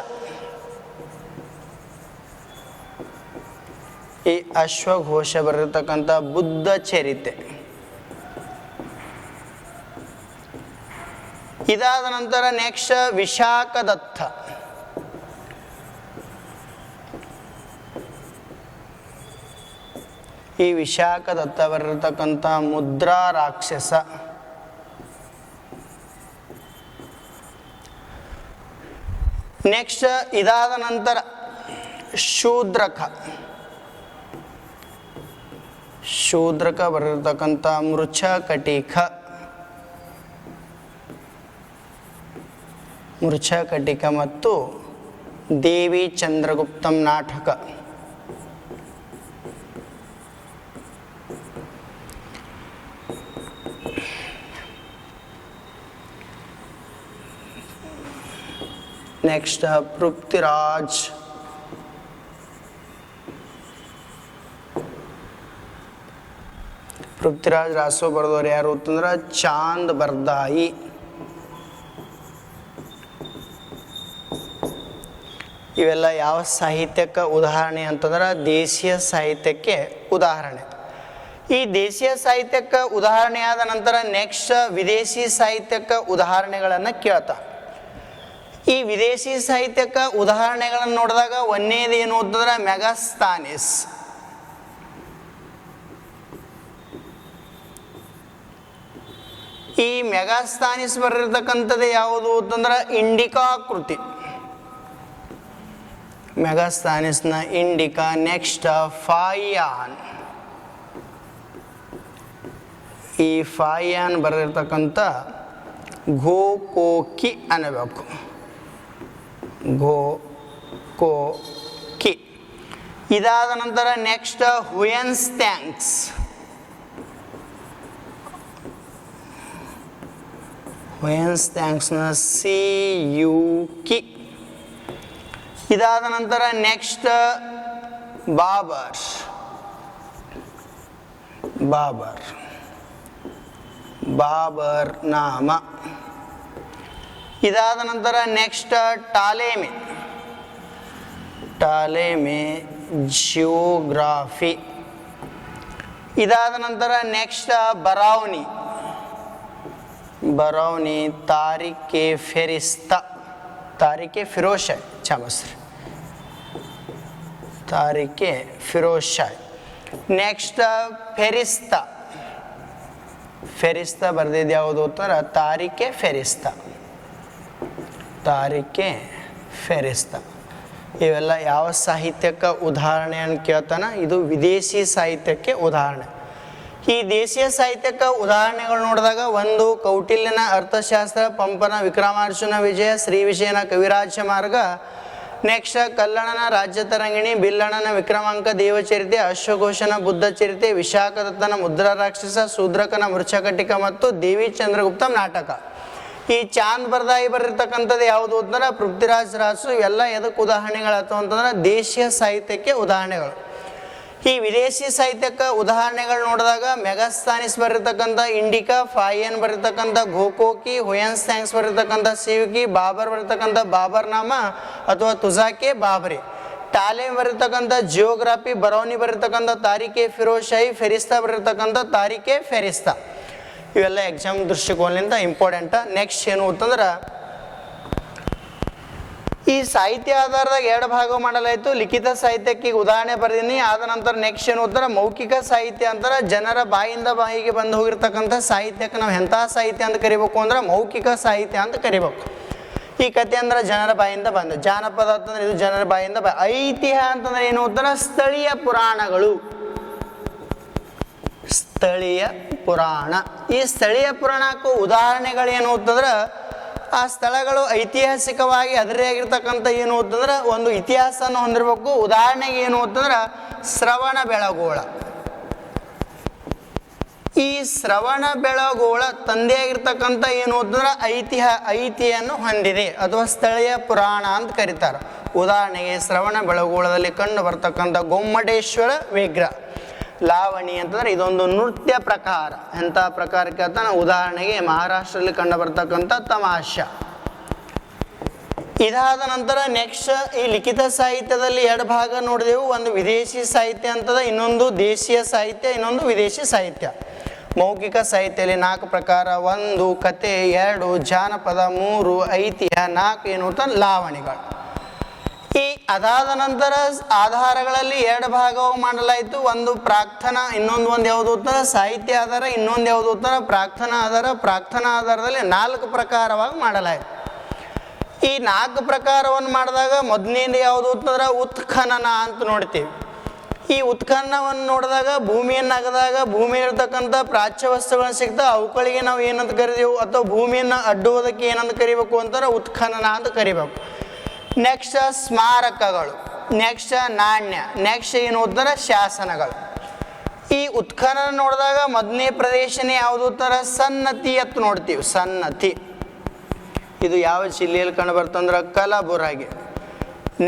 ಈ ಅಶ್ವಘೋಷ ಬರೆದಿರ್ತಕ್ಕಂಥ ಬುದ್ಧ ಚರಿತೆ. ಇದಾದ ನಂತರ ನೆಕ್ಸ್ಟ್ ವಿಶಾಖದತ್ತ. ಈ ವಿಶಾಖದತ್ತ ಬರೆದಿರ್ತಕ್ಕಂಥ ಮುದ್ರಾ ರಾಕ್ಷಸ. ನೆಕ್ಸ್ಟ್ ಇದಾದ ನಂತರ ಶೂದ್ರಕ. ಶೂದ್ರಕ ಬರೆದಿರ್ತಕ್ಕಂಥ ಮೃಚ್ಛಕಟಿಕ. ಮೃಚ್ಛಕಟಿಕ ಮತ್ತು ದೇವಿ ಚಂದ್ರಗುಪ್ತಂ ನಾಟಕ. ನೆಕ್ಸ್ಟ್ ಪೃಥ್ವಿರಾಜ್. ಪೃಥ್ವಿರಾಜ್ ರಾಸೋ ಬರೆದವರು ಯಾರು ಅಂತಂದ್ರೆ ಚಾಂದ್ ಬರ್ದಾಯಿ. ಇವೆಲ್ಲ ಯಾವ ಸಾಹಿತ್ಯಕ್ಕೆ ಉದಾಹರಣೆ ಅಂತಂದ್ರೆ ದೇಶೀಯ ಸಾಹಿತ್ಯಕ್ಕೆ ಉದಾಹರಣೆ. ಈ ದೇಶೀಯ ಸಾಹಿತ್ಯಕ್ಕೆ ಉದಾಹರಣೆ ಆದ ನಂತರ ನೆಕ್ಸ್ಟ್ ವಿದೇಶಿ ಸಾಹಿತ್ಯಕ್ಕೆ ಉದಾಹರಣೆಗಳನ್ನು ಕೇಳ್ತಾ. ಈ ವಿದೇಶಿ ಸಾಹಿತ್ಯಕ್ಕೆ ಉದಾಹರಣೆಗಳನ್ನು ನೋಡಿದಾಗ ಒಂದನೇದೇನು ಅಂತಂದ್ರೆ ಮೆಗಾಸ್ಥಾನಿಸ್. ಈ ಮೆಗಾಸ್ಥಾನಿಸ್ ಬರೆದಿರ್ತಕ್ಕಂಥದ್ದು ಯಾವುದು ಅಂತಂದ್ರೆ ಇಂಡಿಕಾ ಕೃತಿ. ಮೆಗಾಸ್ಥಾನಿಸ್ನ ಇಂಡಿಕಾ. ನೆಕ್ಸ್ಟ್ ಫಾಯಾನ್. ಈ ಫಾಯಾನ್ ಬರೆದಿರ್ತಕ್ಕಂಥ ಘೋ ಕೋ ಕಿ ಅನ್ನಬೇಕು. ಘೋ ಕೋ ಕಿ. ಇದಾದ ನಂತರ ನೆಕ್ಸ್ಟ್ ಹುಯನ್ಸ್ ಥ್ಯಾಂಕ್ಸ್. ಹುಯನ್ಸ್ ಥ್ಯಾಂಕ್ಸ್ನ ಸಿ ಯು ಕಿ. ಇದಾದ ನಂತರ ನೆಕ್ಸ್ಟ್ ಬಾಬರ್. ಬಾಬರ್ ಬಾಬರ್ ನಾಮ. ಇದಾದ ನಂತರ ನೆಕ್ಸ್ಟ್ ಟಾಲೆಮೆ ಜಿಯೋಗ್ರಾಫಿ. ಇದಾದ ನಂತರ ನೆಕ್ಸ್ಟ್ ಬರೌನಿ ತಾರಿಕೆ ಫೆರಿಸ್ತಾ, ತಾರಿಕೆ ಫಿರೋಜ್ ಶಾಹಿ, ಚಾಮಸ್ರಿ ತಾರಿಕೆ ಫಿರೋಜ್ ಶಾಹಿ. ನೆಕ್ಸ್ಟ್ ಫೆರಿಸ್ತಾ ಬರ್ದಿದ್ದು ಯಾವುದು ಅಂತಾರ ತಾರಿಕೆ ಫೆರಿಸ್ತಾ. ಇವೆಲ್ಲ ಯಾವ ಸಾಹಿತ್ಯಕ್ಕೆ ಉದಾಹರಣೆ ಅಂತ ಕೇಳ್ತಾನ, ಇದು ವಿದೇಶಿ ಸಾಹಿತ್ಯಕ್ಕೆ ಉದಾಹರಣೆ. ಈ ದೇಶೀಯ ಸಾಹಿತ್ಯಕ್ಕೆ ಉದಾಹರಣೆಗಳು ನೋಡಿದಾಗ ಒಂದು ಕೌಟಿಲ್ಯನ ಅರ್ಥಶಾಸ್ತ್ರ, ಪಂಪನ ವಿಕ್ರಮಾರ್ಜುನ ವಿಜಯ, ಶ್ರೀ ವಿಜಯನ ಕವಿರಾಜ್ಯ ಮಾರ್ಗ, ನೆಕ್ಸ್ಟ್ ಕಲ್ಲಣನ ರಾಜ್ಯತರಂಗಿಣಿ, ಬಿಲ್ಲಣನ ವಿಕ್ರಮಾಂಕ ದೇವಚರಿತೆ, ಅಶ್ವಘೋಷನ ಬುದ್ಧ ಚರಿತೆ, ವಿಶಾಖದತ್ತನ ಮುದ್ರಾ ರಾಕ್ಷಸ, ಶೂದ್ರಕನ ಮೃಚ್ಛಕಟಿಕ ಮತ್ತು ದೇವಿ ಚಂದ್ರಗುಪ್ತ ನಾಟಕ. ಈ ಚಾಂದ್ ಬರ್ದಾಯಿ ಬರೆದಿರ್ತಕ್ಕಂಥದ್ದು ಯಾವುದು ಅಂತಂದ್ರೆ ಪೃಥ್ವಿರಾಜ್ ರಾಸು. ಇವೆಲ್ಲ ಎದಕ್ಕೆ ಉದಾಹರಣೆಗಳಾಗ್ತವೆ ಅಂತಂದ್ರೆ ದೇಶೀಯ ಸಾಹಿತ್ಯಕ್ಕೆ ಉದಾಹರಣೆಗಳು. ಈ ವಿದೇಶಿ ಸಾಹಿತ್ಯಕ್ಕೆ ಉದಾಹರಣೆಗಳು ನೋಡಿದಾಗ ಮೆಗಾಸ್ತಾನಿಸ್ ಬರೆದಿರ್ತಕ್ಕಂಥ ಇಂಡಿಕಾ, ಫಾಯನ್ ಬರೆದಿರ್ತಕ್ಕಂಥ ಗೋಕೋಕಿ, ಹುಯನ್ಸ್ ಥ್ಯಾಂಕ್ಸ್ ಬರೆದಿರ್ತಕ್ಕಂಥ ಸಿವಿಕಿ, ಬಾಬರ್ ಬರೆದಿರ್ತಕ್ಕಂಥ ಬಾಬರ್ ನಾಮ ಅಥವಾ ತುಜಾಕೆ ಬಾಬರಿ, ಟಾಲೆ ಬರೆದಿರ್ತಕ್ಕಂಥ ಜಿಯೋಗ್ರಾಫಿ, ಬರೌನಿ ಬರೆದಿರ್ತಕ್ಕಂಥ ತಾರಿಕೆ ಫಿರೋಜ್ ಶಾಹಿ, ಫೆರಿಸ್ತಾ ಬರೆದಿರ್ತಕ್ಕಂಥ ತಾರಿಕೆ ಫೆರಿಸ್ತಾ. ಇವೆಲ್ಲ ಎಕ್ಸಾಮ್ ದೃಷ್ಟಿಕೋನದಿಂದ ಇಂಪಾರ್ಟೆಂಟ್. ನೆಕ್ಸ್ಟ್ ಏನು ಅಂತಂದ್ರೆ ಈ ಸಾಹಿತ್ಯ ಆಧಾರದಾಗ 2 ಭಾಗ ಮಾಡಲಾಯಿತು. ಲಿಖಿತ ಸಾಹಿತ್ಯಕ್ಕೆ ಉದಾಹರಣೆ ಬರೆದೀನಿ. ಆದ ನಂತರ ನೆಕ್ಸ್ಟ್ ಏನು ಅಂತಾರೆ ಮೌಖಿಕ ಸಾಹಿತ್ಯ ಅಂತಾರೆ. ಜನರ ಬಾಯಿಂದ ಬಾಯಿಗೆ ಬಂದು ಹೋಗಿರ್ತಕ್ಕಂಥ ಸಾಹಿತ್ಯಕ್ಕೆ ನಾವು ಎಂಥ ಸಾಹಿತ್ಯ ಅಂತ ಕರಿಬೇಕು ಅಂದ್ರೆ ಮೌಖಿಕ ಸಾಹಿತ್ಯ ಅಂತ ಕರಿಬೇಕು. ಈ ಕಥೆ ಅಂದ್ರೆ ಜನರ ಬಾಯಿಂದ ಬಂದ, ಜಾನಪದ ಅಂತಂದ್ರೆ ಇದು ಜನರ ಬಾಯಿಂದ ಐತಿಹ್ಯ ಅಂತಂದ್ರೆ ಏನು ಅಂತಾರೆ ಸ್ಥಳೀಯ ಪುರಾಣಗಳು. ಸ್ಥಳೀಯ ಪುರಾಣ, ಈ ಸ್ಥಳೀಯ ಪುರಾಣಕ್ಕೂ ಉದಾಹರಣೆಗಳೇನು ಅಂತಂದ್ರೆ ಆ ಸ್ಥಳಗಳು ಐತಿಹಾಸಿಕವಾಗಿ ಅದರೇ ಆಗಿರ್ತಕ್ಕಂಥ ಏನು ಅಂತಂದ್ರೆ ಒಂದು ಇತಿಹಾಸನ ಹೊಂದಿರಬೇಕು. ಉದಾಹರಣೆಗೆ ಏನು ಅಂತಂದ್ರೆ ಶ್ರವಣ ಬೆಳಗೋಳ. ಈ ಶ್ರವಣ ಬೆಳಗೋಳ ತಂದೆಯಾಗಿರ್ತಕ್ಕಂಥ ಏನು ಅಂತಂದ್ರೆ ಐತಿಹ್ಯನ್ನು ಹೊಂದಿದೆ ಅಥವಾ ಸ್ಥಳೀಯ ಪುರಾಣ ಅಂತ ಕರೀತಾರೆ. ಉದಾಹರಣೆಗೆ ಶ್ರವಣ ಬೆಳಗೋಳದಲ್ಲಿ ಕಂಡು ಬರ್ತಕ್ಕಂಥ ಗೊಮ್ಮಟೇಶ್ವರ ವಿಗ್ರಹ. ಲಾವಣಿ ಅಂತಂದ್ರೆ ಇದೊಂದು ನೃತ್ಯ ಪ್ರಕಾರ. ಎಂಥ ಪ್ರಕಾರಕ್ಕೆ ಅಂತ ಉದಾಹರಣೆಗೆ ಮಹಾರಾಷ್ಟ್ರದಲ್ಲಿ ಕಂಡು ಬರ್ತಕ್ಕಂಥ ತಮಾಷಾ. ಇದಾದ ನಂತರ ನೆಕ್ಸ್ಟ್ ಈ ಲಿಖಿತ ಸಾಹಿತ್ಯದಲ್ಲಿ 2 ಭಾಗ ನೋಡಿದೆವು. ಒಂದು ವಿದೇಶಿ ಸಾಹಿತ್ಯ ಅಂತದ, ಇನ್ನೊಂದು ದೇಶೀಯ ಸಾಹಿತ್ಯ, ಇನ್ನೊಂದು ವಿದೇಶಿ ಸಾಹಿತ್ಯ. ಮೌಖಿಕ ಸಾಹಿತ್ಯದಲ್ಲಿ 4 ಪ್ರಕಾರ: 1 ಕತೆ, 2 ಜಾನಪದ, 3 ಐತಿಹ್ಯ, 4 ಏನು ಅಂತ ಲಾವಣಿಗಳು. ಈ ಅದಾದ ನಂತರ ಆಧಾರಗಳಲ್ಲಿ 2 ಭಾಗವು ಮಾಡಲಾಯಿತು. ಒಂದು ಪ್ರಾರ್ಥನಾ, ಇನ್ನೊಂದು ಯಾವುದು ಉತ್ತರ ಸಾಹಿತ್ಯ ಆಧಾರ, ಇನ್ನೊಂದು ಯಾವುದು ಉತ್ತರ ಪ್ರಾರ್ಥನಾ ಆಧಾರ. ಪ್ರಾರ್ಥನಾ ಆಧಾರದಲ್ಲಿ 4 ಪ್ರಕಾರವಾಗಿ ಮಾಡಲಾಯಿತು. ಈ 4 ಪ್ರಕಾರವನ್ನು ಮಾಡಿದಾಗ ಮೊದಲನೇದು ಯಾವುದು ಅಂತಂದ್ರೆ ಉತ್ಖನನ ಅಂತ ನೋಡ್ತೀವಿ. ಈ ಉತ್ಖನನವನ್ನು ನೋಡಿದಾಗ ಭೂಮಿಯನ್ನು ಅಗದಾಗ ಭೂಮಿ ಇರ್ತಕ್ಕಂಥ ಪ್ರಾಚ್ಯ ವಸ್ತುಗಳನ್ನು ಸಿಗ್ತಾವೆ, ಅವುಗಳಿಗೆ ನಾವು ಏನಂತ ಕರಿದೆವು ಅಥವಾ ಭೂಮಿಯನ್ನು ಅಡ್ಡುವುದಕ್ಕೆ ಏನಂತ ಕರಿಬೇಕು ಅಂತಾರೆ ಉತ್ಖನನ ಅಂತ ಕರಿಬೇಕು. ನೆಕ್ಸ್ಟ್ ಸ್ಮಾರಕಗಳು, ನೆಕ್ಸ್ಟ್ ನಾಣ್ಯ, ನೆಕ್ಸ್ಟ್ ಏನು ಉತ್ತರ ಶಾಸನಗಳು. ಈ ಉತ್ಖನನ ನೋಡಿದಾಗ ಮೊದಲನೇ ಪ್ರದೇಶನೇ ಯಾವುದು ಉತ್ತರ ಸನ್ನತಿ ಅಂತ ನೋಡ್ತೀವಿ. ಸನ್ನತಿ ಇದು ಯಾವ ಜಿಲ್ಲೆಯಲ್ಲಿ ಕಂಡು ಬರ್ತಂದ್ರೆ ಕಲಬುರಗಿ.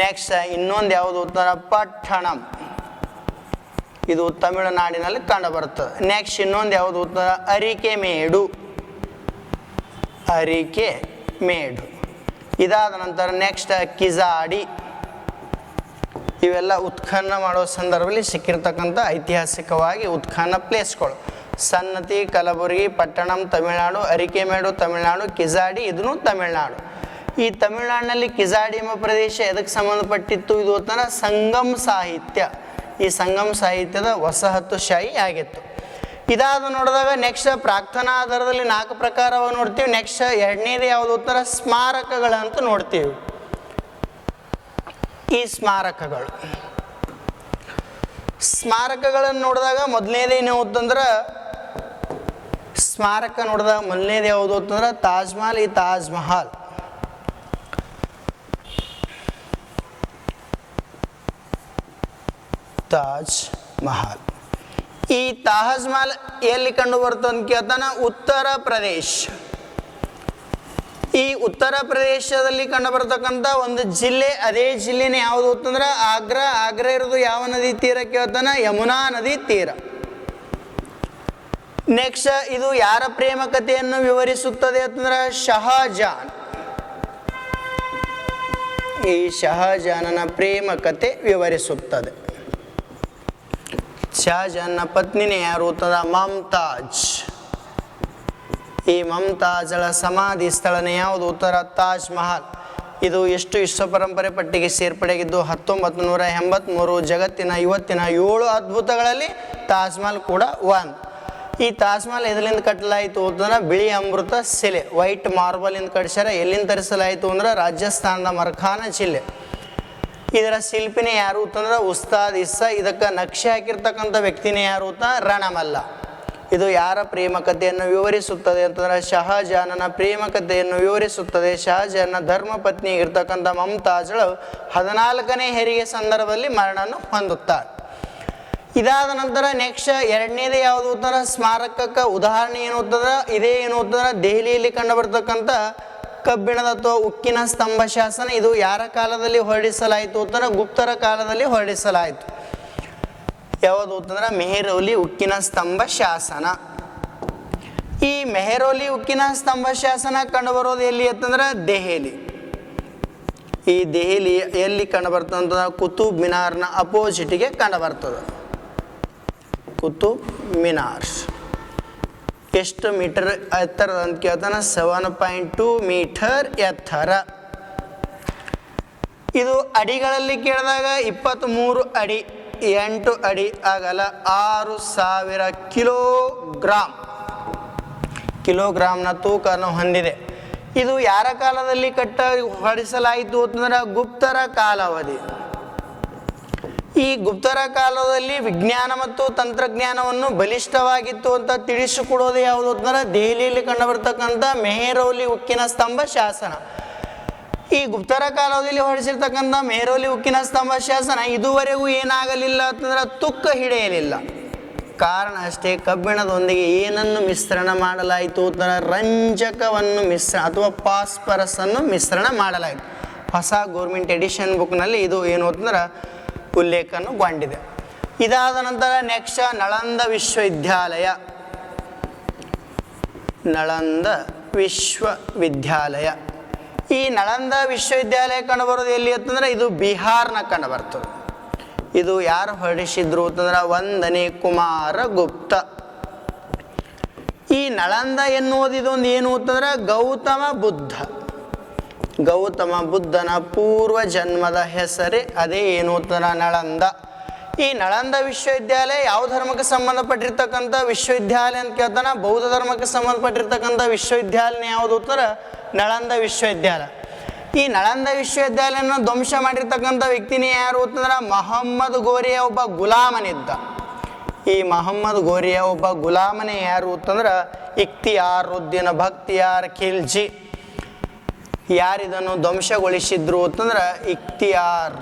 ನೆಕ್ಸ್ಟ್ ಇನ್ನೊಂದು ಯಾವುದು ಉತ್ತರ ಪಟ್ಟಣಂ, ಇದು ತಮಿಳುನಾಡಿನಲ್ಲಿ ಕಂಡು ಬರ್ತದೆ. ನೆಕ್ಸ್ಟ್ ಇನ್ನೊಂದು ಯಾವುದು ಉತ್ತರ ಅರಿಕೆಮೇಡು. ಇದಾದ ನಂತರ ನೆಕ್ಸ್ಟ್ ಕಿಜಾಡಿ. ಇವೆಲ್ಲ ಉತ್ಖನನ ಮಾಡೋ ಸಂದರ್ಭದಲ್ಲಿ ಸಿಕ್ಕಿರ್ತಕ್ಕಂಥ ಐತಿಹಾಸಿಕವಾಗಿ ಉತ್ಖನನ ಪ್ಲೇಸ್ಗಳು. ಸನ್ನತಿ ಕಲಬುರಗಿ, ಪಟ್ಟಣಂ ತಮಿಳುನಾಡು, ಅರಿಕೆಮೇಡು ತಮಿಳುನಾಡು, ಕಿಜಾಡಿ ಇದನ್ನು ತಮಿಳುನಾಡು. ಈ ತಮಿಳುನಾಡಿನಲ್ಲಿ ಕಿಜಾಡಿ ಎಂಬ ಪ್ರದೇಶ ಎದಕ್ಕೆ ಸಂಬಂಧಪಟ್ಟಿತ್ತು ಇದು ಅಂತಂದ್ರೆ ಸಂಗಮ್ ಸಾಹಿತ್ಯ. ಈ ಸಂಗಮ್ ಸಾಹಿತ್ಯದ ವಸಾಹತುಶಾಹಿ ಆಗಿತ್ತು. ಇದಾದ ನೋಡಿದಾಗ ನೆಕ್ಸ್ಟ್ ಪ್ರಾರ್ಥನಾ ಆಧಾರದಲ್ಲಿ 4 ಪ್ರಕಾರವಾಗಿ ನೋಡ್ತೀವಿ. ನೆಕ್ಸ್ಟ್ 2ನೇದು ಯಾವುದು ಉತ್ತರ ಸ್ಮಾರಕಗಳಂತ ನೋಡ್ತೀವಿ. ಈ ಸ್ಮಾರಕಗಳನ್ನು ನೋಡಿದಾಗ ಮೊದಲನೇದೇನು ಅಂತಂದ್ರೆ ಸ್ಮಾರಕ ನೋಡಿದಾಗ ಮೊದಲನೇದು ಯಾವುದು ಅಂತಂದ್ರೆ ತಾಜ್ ಮಹಲ್. ಈ ತಾಜ್ ಮಹಲ್ ಈ ತಾಜ್ ಮಹಲ್ ಎಲ್ಲಿ ಕಂಡು ಬರ್ತದೆ ಅಂತ ಕೇಳ್ತಾನ ಉತ್ತರ ಪ್ರದೇಶ್. ಈ ಉತ್ತರ ಪ್ರದೇಶದಲ್ಲಿ ಕಂಡು ಬರ್ತಕ್ಕಂಥ ಒಂದು ಜಿಲ್ಲೆ, ಅದೇ ಜಿಲ್ಲೆನೇ ಯಾವುದು ಅಂತಂದ್ರೆ ಆಗ್ರಾ ಇರೋದು ಯಾವ ನದಿ ತೀರ ಕೇಳ್ತಾನ ಯಮುನಾ ನದಿ ತೀರ. ನೆಕ್ಸ್ಟ್ ಇದು ಯಾರ ಪ್ರೇಮ ಕಥೆಯನ್ನು ವಿವರಿಸುತ್ತದೆ ಅಂತಂದ್ರೆ ಶಹಜಾನ್. ಈ ಶಹಜಾನನ ಪ್ರೇಮ ಕಥೆ ವಿವರಿಸುತ್ತದೆ. ಶಹಜಾನ್ನ ಪತ್ನಿನೇ ಯಾರು ಅಂತಂದ್ರೆ ಮಮ್ತಾಜ್. ಈ ಮಮ್ತಾಜಳ ಸಮಾಧಿ ಸ್ಥಳನೇ ಯಾವುದು ಉತ್ತರ ತಾಜ್ ಮಹಲ್. ಇದು ಎಷ್ಟು ವಿಶ್ವ ಪರಂಪರೆ ಪಟ್ಟಿಗೆ ಸೇರ್ಪಡೆಯಾಗಿದ್ದು 1983. ಜಗತ್ತಿನ ಇವತ್ತಿನ 7 ಅದ್ಭುತಗಳಲ್ಲಿ ತಾಜ್ ಮಹಲ್ ಕೂಡ ಒಂದು. ಈ ತಾಜ್ ಮಹಲ್ ಎದರಿಂದ ಕಟ್ಟಲಾಯಿತು ಅಂತಂದ್ರೆ ಬಿಳಿ ಅಮೃತ ಶಿಲೆ, ವೈಟ್ ಮಾರ್ಬಲಿಂದ ಕಟ್ಸ್ಯಾರ. ಎಲ್ಲಿಂದ ತರಿಸಲಾಯಿತು ಅಂದ್ರೆ ರಾಜಸ್ಥಾನದ ಮರ್ಖಾನ ಜಿಲ್ಲೆ. ಇದರ ಶಿಲ್ಪಿನೇ ಯಾರು ಅಂತಂದ್ರೆ ಉಸ್ತಾದ್ ಇಸ್ಸಾ. ಇದಕ್ಕೆ ನಕ್ಷೆ ಹಾಕಿರ್ತಕ್ಕಂಥ ವ್ಯಕ್ತಿನೇ ಯಾರು ಅಂತ ರಣಮಲ್ಲ. ಇದು ಯಾರ ಪ್ರೇಮ ಕಥೆಯನ್ನು ವಿವರಿಸುತ್ತದೆ ಅಂತಂದ್ರೆ ಶಹಜಾನನ ಪ್ರೇಮ ಕಥೆಯನ್ನು ವಿವರಿಸುತ್ತದೆ. ಶಹಜಾನ್ನ ಧರ್ಮ ಪತ್ನಿ ಇರ್ತಕ್ಕಂಥ ಮಮ್ತಾಜಳು 14ನೇ ಹೆರಿಗೆ ಸಂದರ್ಭದಲ್ಲಿ ಮರಣವನ್ನು ಹೊಂದುತ್ತಾಳೆ. ಇದಾದ ನಂತರ ನೆಕ್ಸ್ಟ್ ಎರಡನೇದೇ ಯಾವುದು ಅಂತಂದ್ರೆ ಸ್ಮಾರಕಕ್ಕೆ ಉದಾಹರಣೆ ಏನು ಅಂತಂದ್ರೆ ಇದೇ ಏನು ಅಂತಂದ್ರೆ ದೆಹಲಿಯಲ್ಲಿ ಕಂಡು ಬರ್ತಕ್ಕಂಥ ಕಬ್ಬಿಣದ ಅಥವಾ ಉಕ್ಕಿನ ಸ್ತಂಭ ಶಾಸನ. ಇದು ಯಾರ ಕಾಲದಲ್ಲಿ ಹೊರಡಿಸಲಾಯಿತು ಅಂತಂದ್ರೆ ಗುಪ್ತರ ಕಾಲದಲ್ಲಿ ಹೊರಡಿಸಲಾಯಿತು. ಯಾವುದು ಅಂತಂದ್ರೆ ಮೆಹರೌಲಿ ಉಕ್ಕಿನ ಸ್ತಂಭ ಶಾಸನ. ಈ ಮೆಹರೌಲಿ ಉಕ್ಕಿನ ಸ್ತಂಭ ಶಾಸನ ಕಂಡುಬರೋದು ಎಲ್ಲಿ ಅಂತಂದ್ರೆ ದೆಹಲಿ. ಈ ದೆಹಲಿ ಎಲ್ಲಿ ಕಂಡು ಬರ್ತದೆ ಅಂತಂದ್ರೆ ಕುತುಬ್ ಮಿನಾರ್ನ ಅಪೋಸಿಟ್ಗೆ ಕಂಡು ಬರ್ತದೆ. ಕುತುಬ್ ಮಿನಾರ್ ಎಷ್ಟು ಮೀಟರ್ ಎತ್ತರದ ಅಂತ ಕೇಳ್ತಾನೆ 7.2 ಮೀಟರ್ ಎತ್ತರ. ಇದು ಅಡಿಗಳಲ್ಲಿ ಕೇಳಿದಾಗ 23 ಅಡಿ 8 ಅಡಿ ಆಗಲ್ಲ 6000 ಕಿಲೋಗ್ರಾಮ್ನ ತೂಕವನ್ನು ಹೊಂದಿದೆ. ಇದು ಯಾರ ಕಾಲದಲ್ಲಿ ಹೊರಡಿಸಲಾಯಿತು ಅಂತಂದ್ರೆ ಗುಪ್ತರ ಕಾಲಾವಧಿ. ಈ ಗುಪ್ತರ ಕಾಲದಲ್ಲಿ ವಿಜ್ಞಾನ ಮತ್ತು ತಂತ್ರಜ್ಞಾನವನ್ನು ಬಲಿಷ್ಠವಾಗಿತ್ತು ಅಂತ ತಿಳಿಸಿಕೊಡೋದು ಯಾವುದು ಅಂತಂದ್ರೆ ದೆಹಲಿಯಲ್ಲಿ ಕಂಡುಬರ್ತಕ್ಕಂಥ ಮೆಹರೌಲಿ ಉಕ್ಕಿನ ಸ್ತಂಭ ಶಾಸನ. ಈ ಗುಪ್ತರ ಕಾಲದಲ್ಲಿ ಹೊರಡಿಸಿರ್ತಕ್ಕಂಥ ಮೆಹರೌಲಿ ಉಕ್ಕಿನ ಸ್ತಂಭ ಶಾಸನ ಇದುವರೆಗೂ ಏನಾಗಲಿಲ್ಲ ಅಂತಂದ್ರೆ ತುಕ್ಕ ಹಿಡಿಯಲಿಲ್ಲ. ಕಾರಣ ಅಷ್ಟೇ, ಕಬ್ಬಿಣದೊಂದಿಗೆ ಏನನ್ನು ಮಿಶ್ರಣ ಮಾಡಲಾಯಿತು ಅಂತಂದ್ರೆ ರಂಜಕವನ್ನು ಅಥವಾ ಫಾಸ್ಫರಸ್ ಅನ್ನು ಮಿಶ್ರಣ ಮಾಡಲಾಯಿತು. ಹೊಸ ಗೌರ್ಮೆಂಟ್ ಎಡಿಷನ್ ಬುಕ್ನಲ್ಲಿ ಇದು ಏನು ಅಂತಂದ್ರೆ ಉಲ್ಲೇಖನಗೊಂಡಿದೆ. ಇದಾದ ನಂತರ ನೆಕ್ಸ್ಟ್ ನಳಂದ ವಿಶ್ವವಿದ್ಯಾಲಯ. ನಳಂದ ವಿಶ್ವವಿದ್ಯಾಲಯ. ಈ ನಳಂದ ವಿಶ್ವವಿದ್ಯಾಲಯ ಕಂಡುಬರೋದು ಎಲ್ಲಿ ಅಂತಂದ್ರೆ ಇದು ಬಿಹಾರ್ನ ಕಂಡುಬರ್ತದೆ. ಇದು ಯಾರು ಹೊರಡಿಸಿದ್ರು ಅಂತಂದ್ರೆ 1ನೇ ಕುಮಾರಗುಪ್ತ. ಈ ನಳಂದ ಎನ್ನುವುದು ಇದೊಂದು ಏನು ಅಂತಂದ್ರೆ ಗೌತಮ ಬುದ್ಧನ ಪೂರ್ವ ಜನ್ಮದ ಹೆಸರೇ ಅದೇ ಏನು ಅಂತಂದ್ರೆ ನಳಂದ. ಈ ನಳಂದ ವಿಶ್ವವಿದ್ಯಾಲಯ ಯಾವ ಧರ್ಮಕ್ಕೆ ಸಂಬಂಧಪಟ್ಟಿರ್ತಕ್ಕಂಥ ವಿಶ್ವವಿದ್ಯಾಲಯ ಅಂತ ಕೇಳ್ತಾನೆ ಬೌದ್ಧ ಧರ್ಮಕ್ಕೆ ಸಂಬಂಧಪಟ್ಟಿರ್ತಕ್ಕಂಥ ವಿಶ್ವವಿದ್ಯಾಲಯ ಯಾವುದು ಅಂತಂದ್ರೆ ನಳಂದ ವಿಶ್ವವಿದ್ಯಾಲಯ. ಈ ನಳಂದ ವಿಶ್ವವಿದ್ಯಾಲಯನ ಧ್ವಂಸ ಮಾಡಿರ್ತಕ್ಕಂಥ ವ್ಯಕ್ತಿನೇ ಯಾರು ಅಂತಂದ್ರೆ ಮೊಹಮ್ಮದ್ ಗೋರಿಯ ಒಬ್ಬ ಗುಲಾಮನಿದ್ದ. ಈ ಮೊಹಮ್ಮದ್ ಗೋರಿಯ ಒಬ್ಬ ಗುಲಾಮನೇ ಯಾರು ಅಂತಂದ್ರೆ ಇಖ್ತಿಯಾರುದ್ದೀನ್ ಬಖ್ತಿಯಾರ್ ಖಿಲ್ಜಿ. ಯಾರಿದನ್ನು ಧ್ವಂಸಗೊಳಿಸಿದ್ರು ಅಂತಂದ್ರೆ ಇಖ್ತಿಯಾರ್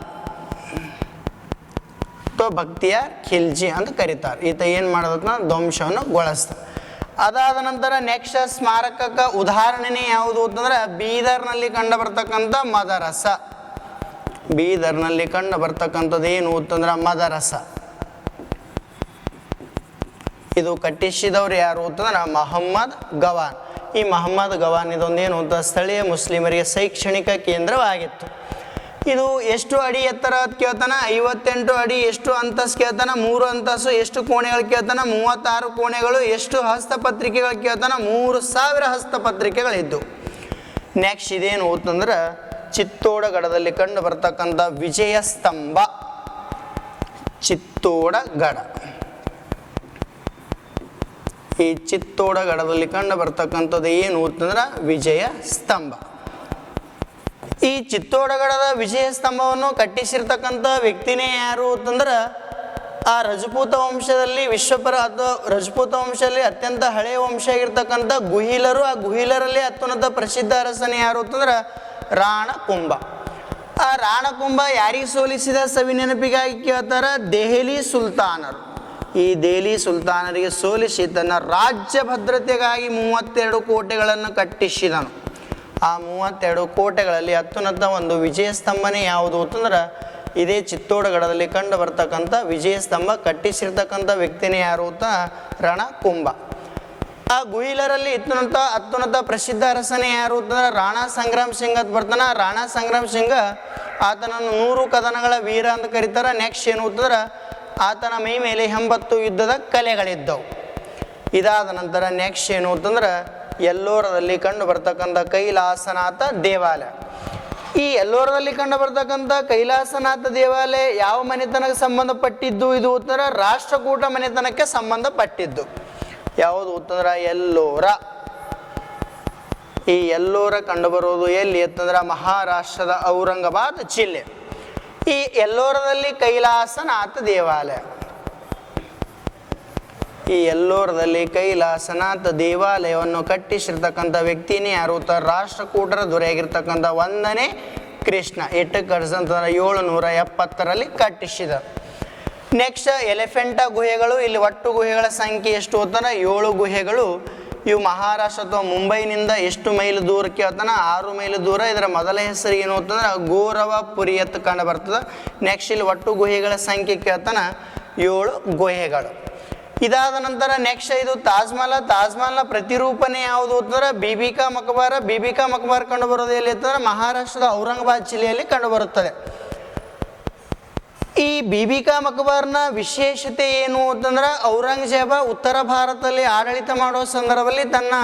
ಬಖ್ತಿಯಾರ್ ಖಿಲ್ಜಿ ಅಂತ ಕರೀತಾರೆ. ಈತ ಏನು ಮಾಡೋದನ್ನ ಧ್ವಂಸವನ್ನು ಗೊಳಿಸ್ತಾರೆ. ಅದಾದ ನಂತರ ನೆಕ್ಸ್ಟ್ ಸ್ಮಾರಕಕ್ಕೆ ಉದಾಹರಣೆನೇ ಯಾವುದು ಅಂತಂದ್ರೆ ಬೀದರ್ನಲ್ಲಿ ಕಂಡು ಬರ್ತಕ್ಕಂಥ ಮದರಸ. ಬೀದರ್ನಲ್ಲಿ ಕಂಡು ಬರ್ತಕ್ಕಂಥದ್ದು ಏನು ಅಂತಂದ್ರೆ ಮದರಸ. ಇದು ಕಟ್ಟಿಸಿದವರು ಯಾರು ಅಂತಂದ್ರೆ ಮೊಹಮ್ಮದ್ ಗವಾನ್. ಈ ಮೊಹಮ್ಮದ್ ಗವಾನ್ ಇದೊಂದೇನು ಅಂತ ಸ್ಥಳೀಯ ಮುಸ್ಲಿಮರಿಗೆ ಶೈಕ್ಷಣಿಕ ಕೇಂದ್ರವಾಗಿತ್ತು. ಇದು ಎಷ್ಟು ಅಡಿ ಎತ್ತರ ಕೇಳ್ತಾನ 58 ಅಡಿ. ಎಷ್ಟು ಅಂತಸ್ತು ಕೇಳ್ತಾನ 3 ಅಂತಸ್ತು. ಎಷ್ಟು ಕೋಣೆಗಳು ಕೇಳ್ತಾನ 36 ಕೋಣೆಗಳು. ಎಷ್ಟು ಹಸ್ತಪತ್ರಿಕೆಗಳು ಕೇಳ್ತಾನ 3000 ಹಸ್ತಪತ್ರಿಕೆಗಳಿದ್ದು. ನೆಕ್ಸ್ಟ್ ಇದೇನು ಅಂತಂದ್ರೆ ಚಿತ್ತೋಡಗಢದಲ್ಲಿ ಕಂಡು ಬರ್ತಕ್ಕಂಥ ವಿಜಯ ಸ್ತಂಭ. ಚಿತ್ತೋಡಗಢ. ಈ ಚಿತ್ತೋಡಗಢದಲ್ಲಿ ಕಂಡು ಬರ್ತಕ್ಕಂಥದ್ದು ಏನು ಅಂತಂದ್ರೆ ವಿಜಯ ಸ್ತಂಭ. ಈ ಚಿತ್ತೋಡಗಢದ ವಿಜಯ ಸ್ತಂಭವನ್ನು ಕಟ್ಟಿಸಿರ್ತಕ್ಕಂಥ ವ್ಯಕ್ತಿನೇ ಯಾರು ಅಂತಂದ್ರೆ ಆ ರಜಪೂತ ವಂಶದಲ್ಲಿ ರಜಪೂತ ವಂಶದಲ್ಲಿ ಅತ್ಯಂತ ಹಳೆಯ ವಂಶ ಆಗಿರ್ತಕ್ಕಂಥ ಗುಹಿಲರು. ಆ ಗುಹಿಲರಲ್ಲಿ ಅತ್ಯುನ್ನತ ಪ್ರಸಿದ್ಧ ಅರಸನೇ ಯಾರು ಅಂತಂದ್ರೆ ರಾಣಕುಂಭ. ಆ ರಾಣಕುಂಭ ಯಾರಿಗೆ ಸೋಲಿಸಿದ ಸವಿ ನೆನಪಿಗಾಗಿ ಕೇಳ್ತಾರ ದೆಹಲಿ ಸುಲ್ತಾನರು. ಈ ದೆಹಲಿ ಸುಲ್ತಾನರಿಗೆ ಸೋಲಿಸಿ ತನ್ನ ರಾಜ್ಯ ಭದ್ರತೆಗಾಗಿ 32 ಕೋಟೆಗಳನ್ನು ಕಟ್ಟಿಸಿದನು. ಆ 32 ಕೋಟೆಗಳಲ್ಲಿ ಅತ್ಯುನ್ನತ ಒಂದು ವಿಜಯ ಸ್ತಂಭನೇ ಯಾವುದು ಅಂತಂದ್ರೆ ಇದೇ ಚಿತ್ತೋಡಗಢದಲ್ಲಿ ಕಂಡು ಬರ್ತಕ್ಕಂಥ ವಿಜಯ ಸ್ತಂಭ. ಕಟ್ಟಿಸಿರ್ತಕ್ಕಂಥ ವ್ಯಕ್ತಿನೇ ಯಾರು ಅಂತ ರಣಕುಂಭ. ಆ ಗುಹಿಲರಲ್ಲಿ ಅತ್ಯುನ್ನತ ಪ್ರಸಿದ್ಧ ಅರಸನೇ ಯಾರು ಅಂತಂದ್ರೆ ರಾಣಾ ಸಂಗ್ರಾಮ್ ಸಿಂಗ್ ಅಂತ ಬರ್ತಾನ. ರಾಣಾ ಸಂಗ್ರಾಮ್ ಸಿಂಗ್ ಆತನನ್ನು 100 ಕದನಗಳ ವೀರ ಅಂತ ಕರೀತಾರೆ. ನೆಕ್ಸ್ಟ್ ಏನು ಅಂತಂದ್ರೆ ಆತನ ಮೈ ಮೇಲೆ 80 ಯುದ್ಧದ ಕಲೆಗಳಿದ್ದವು. ಇದಾದ ನಂತರ ನೆಕ್ಸ್ಟ್ ಏನು ಅಂತಂದ್ರೆ ಎಲ್ಲೋರದಲ್ಲಿ ಕಂಡು ಬರ್ತಕ್ಕಂಥ ಕೈಲಾಸನಾಥ ದೇವಾಲಯ. ಈ ಎಲ್ಲೋರದಲ್ಲಿ ಕಂಡು ಬರ್ತಕ್ಕಂಥ ಕೈಲಾಸನಾಥ ದೇವಾಲಯ ಯಾವ ಮನೆತನಕ್ಕೆ ಸಂಬಂಧಪಟ್ಟಿದ್ದು ಇದು ಅಂತಂದ್ರೆ ರಾಷ್ಟ್ರಕೂಟ ಮನೆತನಕ್ಕೆ ಸಂಬಂಧಪಟ್ಟಿದ್ದು. ಯಾವುದು ಅಂತಂದ್ರೆ ಎಲ್ಲೋರ. ಈ ಎಲ್ಲೋರ ಕಂಡುಬರೋದು ಎಲ್ಲಿ ಅಂತಂದ್ರೆ ಮಹಾರಾಷ್ಟ್ರದ ಔರಂಗಾಬಾದ್ ಜಿಲ್ಲೆ. ಈ ಎಲ್ಲೋರದಲ್ಲಿ ಕೈಲಾಸನಾಥ ದೇವಾಲಯ. ಈ ಎಲ್ಲೋರದಲ್ಲಿ ಕೈಲಾಸನಾಥ ದೇವಾಲಯವನ್ನು ಕಟ್ಟಿಸಿರ್ತಕ್ಕಂಥ ವ್ಯಕ್ತಿನೇ ಯಾರು ಅಂತ ರಾಷ್ಟ್ರಕೂಟರ ದೊರೆಯಾಗಿರ್ತಕ್ಕಂಥ 1ನೇ ಕೃಷ್ಣ. ಎಷ್ಟು ಕಟ್ಟಿಸಂತಂದ್ರೆ 770ರಲ್ಲಿ ಕಟ್ಟಿಸಿದ. ನೆಕ್ಸ್ಟ್ ಎಲಿಫೆಂಟಾ ಗುಹೆಗಳು. ಇಲ್ಲಿ ಒಟ್ಟು ಗುಹೆಗಳ ಸಂಖ್ಯೆ ಎಷ್ಟು ಅಂತಂದ್ರೆ 7 ಗುಹೆಗಳು. ಇವು ಮಹಾರಾಷ್ಟ್ರ ಅಥವಾ ಮುಂಬೈನಿಂದ ಎಷ್ಟು ಮೈಲು ದೂರಕ್ಕೆ ಹೇಳ್ತಾನೆ? 6 ಮೈಲು ದೂರ. ಇದರ ಮೊದಲ ಹೆಸರು ಏನು ಅಂತಂದ್ರೆ ಗೋರವಪುರಿ ಅಂತ ಕಂಡು ಬರ್ತದೆ. ನೆಕ್ಸ್ಟ್ ಇಲ್ಲಿ ಒಟ್ಟು ಗುಹೆಗಳ ಸಂಖ್ಯೆ ಕೇಳ್ತಾನೆ 7 ಗುಹೆಗಳು. ಇದಾದ ನಂತರ ನೆಕ್ಸ್ಟ್ ಇದು ತಾಜ್ಮಹಲ್ನ ಪ್ರತಿರೂಪಣೆ ಯಾವುದು ಅಂತಂದ್ರೆ ಬೀಬಿಕಾ ಮಕಬಾರ. ಬೀಬಿಕಾ ಮಕಬಾರ ಕಂಡು ಬರೋದು ಎಲ್ಲಿ ಅಂತಂದ್ರೆ ಮಹಾರಾಷ್ಟ್ರದ ಔರಂಗಾಬಾದ್ ಜಿಲ್ಲೆಯಲ್ಲಿ ಕಂಡು ಬರುತ್ತದೆ. ಈ ಬೀಬಿಕಾ ಮಕಬಾರ್ನ ವಿಶೇಷತೆ ಏನು ಅಂತಂದ್ರೆ ಔರಂಗಜೇಬ ಉತ್ತರ ಭಾರತದಲ್ಲಿ ಆಡಳಿತ ಮಾಡುವ ಸಂದರ್ಭದಲ್ಲಿ ತನ್ನ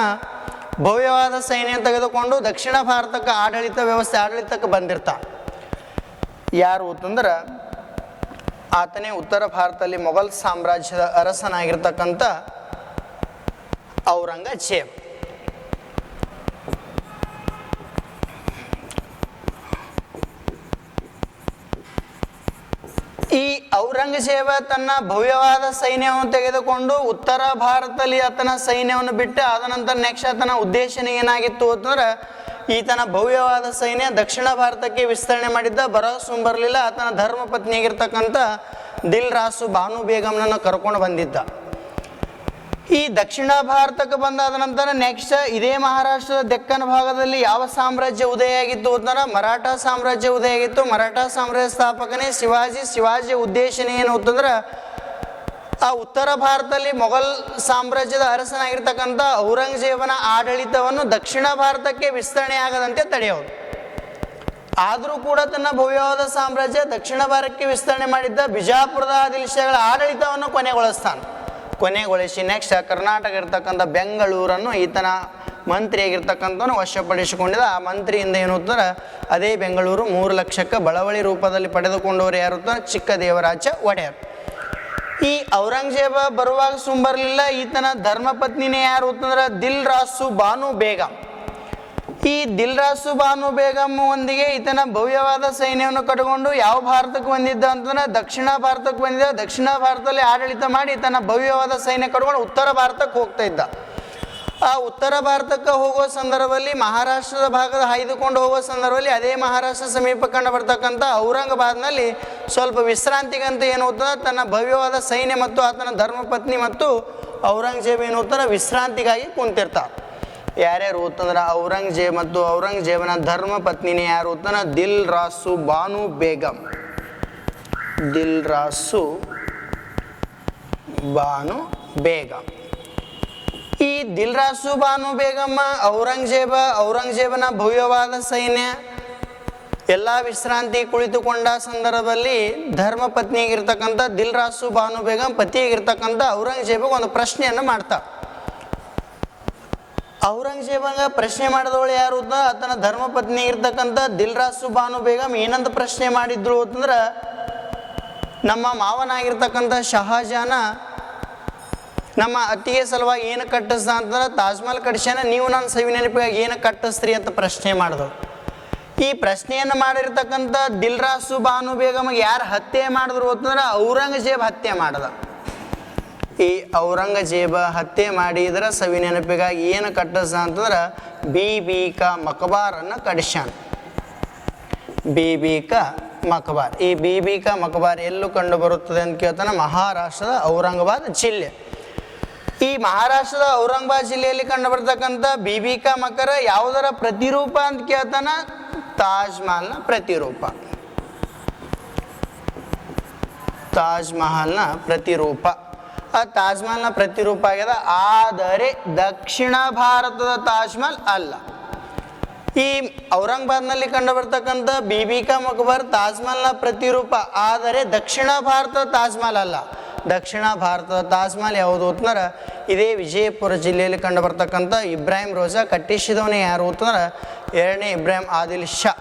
ಭವ್ಯವಾದ ಸೈನ್ಯ ತೆಗೆದುಕೊಂಡು ದಕ್ಷಿಣ ಭಾರತಕ್ಕೆ ಆಡಳಿತಕ್ಕೆ ಬಂದಿರ್ತ. ಯಾರು ಅಂತಂದ್ರೆ ಆತನೇ ಉತ್ತರ ಭಾರತದಲ್ಲಿ ಮೊಘಲ್ ಸಾಮ್ರಾಜ್ಯದ ಅರಸನಾಗಿರ್ತಕ್ಕಂಥ ಔರಂಗಜೇಬ್. ಈ ಔರಂಗಜೇಬ ತನ್ನ ಭವ್ಯವಾದ ಸೈನ್ಯವನ್ನು ತೆಗೆದುಕೊಂಡು ಉತ್ತರ ಭಾರತದಲ್ಲಿ ಆತನ ಸೈನ್ಯವನ್ನು ಬಿಟ್ಟು ಆದ ನಂತರ ನೆಕ್ಸ್ಟ್ ಆತನ ಉದ್ದೇಶ ಏನಾಗಿತ್ತು ಅಂತಂದ್ರೆ ಈತನ ಭವ್ಯವಾದ ಸೈನ್ಯ ದಕ್ಷಿಣ ಭಾರತಕ್ಕೆ ವಿಸ್ತರಣೆ ಮಾಡಿದ್ದ. ಬರಲಿಲ್ಲ. ಆತನ ಧರ್ಮ ಪತ್ನಿಯಾಗಿರ್ತಕ್ಕಂಥ ದಿಲ್ ರಾಸು ಬಾನು ಬೇಗಂನನ್ನು ಕರ್ಕೊಂಡು ಬಂದಿದ್ದ. ಈ ದಕ್ಷಿಣ ಭಾರತಕ್ಕೆ ಬಂದಾದ ನಂತರ ನೆಕ್ಸ್ಟ್ ಇದೇ ಮಹಾರಾಷ್ಟ್ರದ ದೆಕ್ಕನ್ ಭಾಗದಲ್ಲಿ ಯಾವ ಸಾಮ್ರಾಜ್ಯ ಉದಯ ಆಗಿತ್ತು ಅಂತಂದ್ರೆ ಮರಾಠ ಸಾಮ್ರಾಜ್ಯ ಉದಯ ಆಗಿತ್ತು. ಮರಾಠ ಸಾಮ್ರಾಜ್ಯ ಸ್ಥಾಪಕನೇ ಶಿವಾಜಿ ಉದ್ದೇಶ ಏನು ಅಂತಂದ್ರೆ ಆ ಉತ್ತರ ಭಾರತದಲ್ಲಿ ಮೊಘಲ್ ಸಾಮ್ರಾಜ್ಯದ ಅರಸನಾಗಿರ್ತಕ್ಕಂಥ ಔರಂಗಜೇಬನ ಆಡಳಿತವನ್ನು ದಕ್ಷಿಣ ಭಾರತಕ್ಕೆ ವಿಸ್ತರಣೆ ಆಗದಂತೆ ತಡೆಯೋದು. ಆದರೂ ಕೂಡ ತನ್ನ ಭವ್ಯವಾದ ಸಾಮ್ರಾಜ್ಯ ದಕ್ಷಿಣ ಭಾರತಕ್ಕೆ ವಿಸ್ತರಣೆ ಮಾಡಿದ್ದ ಬಿಜಾಪುರದ ಆದಿಲ್ ಶಾಗಳ ಆಡಳಿತವನ್ನು ಕೊನೆಗೊಳಿಸಿ ನೆಕ್ಸ್ಟ್ ಕರ್ನಾಟಕ ಇರ್ತಕ್ಕಂಥ ಬೆಂಗಳೂರನ್ನು ಈತನ ಮಂತ್ರಿಯಾಗಿರ್ತಕ್ಕಂಥವನು ವಶಪಡಿಸಿಕೊಂಡಿದ್ದ. ಆ ಮಂತ್ರಿಯಿಂದ ಏನು ಅಂತಂದ್ರೆ ಅದೇ ಬೆಂಗಳೂರು 3 ಲಕ್ಷಕ್ಕೆ ಬಳವಳಿ ರೂಪದಲ್ಲಿ ಪಡೆದುಕೊಂಡವರು ಯಾರು ಅಂತಂದ್ರೆ ಚಿಕ್ಕದೇವರಾಜ ಒಡೆಯರ್. ಈ ಔರಂಗಜೇಬ ಬರುವಾಗ ಸುಂಬರ್ಲಿಲ್ಲ. ಈತನ ಧರ್ಮಪತ್ನಿನೇ ಯಾರು ಅಂತಂದ್ರೆ ದಿಲ್ ರಾಸು ಬಾನು ಬೇಗಂ. ಈ ದಿಲ್ ರಾಸು ಬಾನು ಬೇಗಂ ಒಂದಿಗೆ ಈತನ ಭವ್ಯವಾದ ಸೈನ್ಯವನ್ನು ಕಟ್ಟಿಕೊಂಡು ಯಾವ ಭಾರತಕ್ಕೆ ಬಂದಿದ್ದ ಅಂತಂದ್ರೆ ದಕ್ಷಿಣ ಭಾರತಕ್ಕೆ ಬಂದಿದ್ದ. ದಕ್ಷಿಣ ಭಾರತದಲ್ಲಿ ಆಡಳಿತ ಮಾಡಿ ತನ್ನ ಭವ್ಯವಾದ ಸೈನ್ಯ ಕಟ್ಕೊಂಡು ಉತ್ತರ ಭಾರತಕ್ಕೆ ಹೋಗ್ತಾ ಇದ್ದ. ಆ ಉತ್ತರ ಭಾರತಕ್ಕೆ ಹೋಗೋ ಸಂದರ್ಭದಲ್ಲಿ ಮಹಾರಾಷ್ಟ್ರದ ಭಾಗದ ಹಾಯ್ದುಕೊಂಡು ಹೋಗೋ ಸಂದರ್ಭದಲ್ಲಿ ಅದೇ ಮಹಾರಾಷ್ಟ್ರ ಸಮೀಪ ಕಂಡು ಬರ್ತಕ್ಕಂಥ ಔರಂಗಾಬಾದ್ನಲ್ಲಿ ಸ್ವಲ್ಪ ವಿಶ್ರಾಂತಿಗಂತ ಏನು ಹೋಗ್ತದೆ ತನ್ನ ಭವ್ಯವಾದ ಸೈನ್ಯ ಮತ್ತು ಆತನ ಧರ್ಮಪತ್ನಿ ಮತ್ತು ಔರಂಗಜೇಬ್ ಏನು ಹೋಗ್ತಾರೆ ವಿಶ್ರಾಂತಿಗಾಗಿ ಕುಂತಿರ್ತಾರೆ. ಯಾರ್ಯಾರು ಅಂತಂದ್ರೆ ಔರಂಗಜೇಬ್ ಮತ್ತು ಔರಂಗಜೇಬನ ಧರ್ಮಪತ್ನಿನೇ ಯಾರು ಅಂತಂದ್ರೆ ದಿಲ್ ರಾಸು ಬಾನು ಬೇಗಂ. ದಿಲ್ ರಾಸು ಬಾನು ಬೇಗಂ. ಈ ದಿಲ್ ರಾಸು ಬಾನು ಬೇಗಮ್ಮ ಔರಂಗಜೇಬನ ಭವ್ಯವಾದ ಸೈನ್ಯ ಎಲ್ಲ ವಿಶ್ರಾಂತಿ ಕುಳಿತುಕೊಂಡ ಸಂದರ್ಭದಲ್ಲಿ ಧರ್ಮಪತ್ನಿಯಾಗಿರ್ತಕ್ಕಂಥ ದಿಲ್ ರಾಸು ಬಾನು ಬೇಗಂ ಪತಿಯಾಗಿರ್ತಕ್ಕಂಥ ಔರಂಗಜೇಬಗೆ ಒಂದು ಪ್ರಶ್ನೆಯನ್ನು ಮಾಡ್ತಾರೆ. ಔರಂಗಜೇಬಂಗ ಪ್ರಶ್ನೆ ಮಾಡಿದವಳು ಯಾರು ಅಂತ ಆತನ ಧರ್ಮಪತ್ನಿ ಇರ್ತಕ್ಕಂಥ ದಿಲ್ ರಾಸು ಬಾನು ಬೇಗಂ ಏನಂತ ಪ್ರಶ್ನೆ ಮಾಡಿದ್ರು ಅಂತಂದ್ರೆ ನಮ್ಮ ಮಾವನಾಗಿರ್ತಕ್ಕಂಥ ಶಹಾಜಾನ ನಮ್ಮ ಅತ್ತಿಗೆ ಸಲುವಾಗಿ ಏನು ಕಟ್ಟಿಸ್ದ ಅಂತಂದ್ರೆ ತಾಜ್ಮಹಲ್ ಕಟ್ಟಿಸ್ಯಾನ, ನೀವು ನನ್ನ ಸವಿ ನೆನಪಿಗಾಗಿ ಏನು ಕಟ್ಟಿಸ್ತ್ರಿ ಅಂತ ಪ್ರಶ್ನೆ ಮಾಡಿದವು. ಈ ಪ್ರಶ್ನೆಯನ್ನು ಮಾಡಿರ್ತಕ್ಕಂಥ ದಿಲ್ ರಾಸು ಬಾನು ಬೇಗಮ್ಗೆ ಯಾರು ಹತ್ಯೆ ಮಾಡಿದ್ರು ಅಂತಂದ್ರೆ ಔರಂಗಜೇಬ್ ಹತ್ಯೆ ಮಾಡ್ದ. ಈ ಔರಂಗಜೇಬ ಹತ್ಯೆ ಮಾಡಿದ್ರೆ ಸವಿ ನೆನಪಿಗಾಗಿ ಏನು ಕಟ್ಟಿಸ್ದ ಅಂತಂದ್ರೆ ಬೀಬಿಕಾ ಮಕಬಾರನ್ನು ಕಟ್ಟಿಸ್ಯಾನ. ಬೀಬಿಕಾ ಮಕಬಾರ್. ಈ ಬೀಬಿಕಾ ಮಕಬಾರ್ ಎಲ್ಲೂ ಕಂಡು ಬರುತ್ತದೆ ಅಂತ ಕೇಳ್ತಾನೆ ಮಹಾರಾಷ್ಟ್ರದ ಔರಂಗಾಬಾದ್ ಜಿಲ್ಲೆ. ಈ ಮಹಾರಾಷ್ಟ್ರದ ಔರಂಗಾಬಾದ್ ಜಿಲ್ಲೆಯಲ್ಲಿ ಕಂಡು ಬರ್ತಕ್ಕಂಥ ಬೀಬಿಕಾ ಮಕರ ಯಾವುದರ ಪ್ರತಿರೂಪ ಅಂತ ಕೇಳ್ತಾನ ತಾಜ್ ಮಹಲ್ನ ಪ್ರತಿರೂಪ. ತಾಜ್ ಮಹಲ್ನ ಪ್ರತಿರೂಪ. ಆ ತಾಜ್ ಮಹಲ್ನ ಪ್ರತಿರೂಪ ಆಗ್ಯದ. ಆದರೆ ದಕ್ಷಿಣ ಭಾರತದ ತಾಜ್ ಮಹಲ್ ಅಲ್ಲ. ಈ ಔರಂಗಾಬಾದ್ನಲ್ಲಿ ಕಂಡು ಬರ್ತಕ್ಕಂಥ ಬೀಬಿ ಕಾ ಮಕ್ಬರ್ ತಾಜ್ ಮಹಲ್ನ ಪ್ರತಿರೂಪ, ಆದರೆ ದಕ್ಷಿಣ ಭಾರತದ ತಾಜ್ ಮಹಲ್ ಅಲ್ಲ. ದಕ್ಷಿಣ ಭಾರತದ ತಾಜ್ ಮಹಲ್ ಯಾವುದು ಅಂತಂದ್ರೆ ಇದೇ ವಿಜಯಪುರ ಜಿಲ್ಲೆಯಲ್ಲಿ ಕಂಡು ಬರ್ತಕ್ಕಂಥ ಇಬ್ರಾಹಿಂ ರೋಜಾ ಕಟ್ಟಿಸಿದವನೇ ಯಾರು ಅಂತಂದ್ರೆ 2ನೇ ಇಬ್ರಾಹಿಂ ಆದಿಲ್ ಶಾ.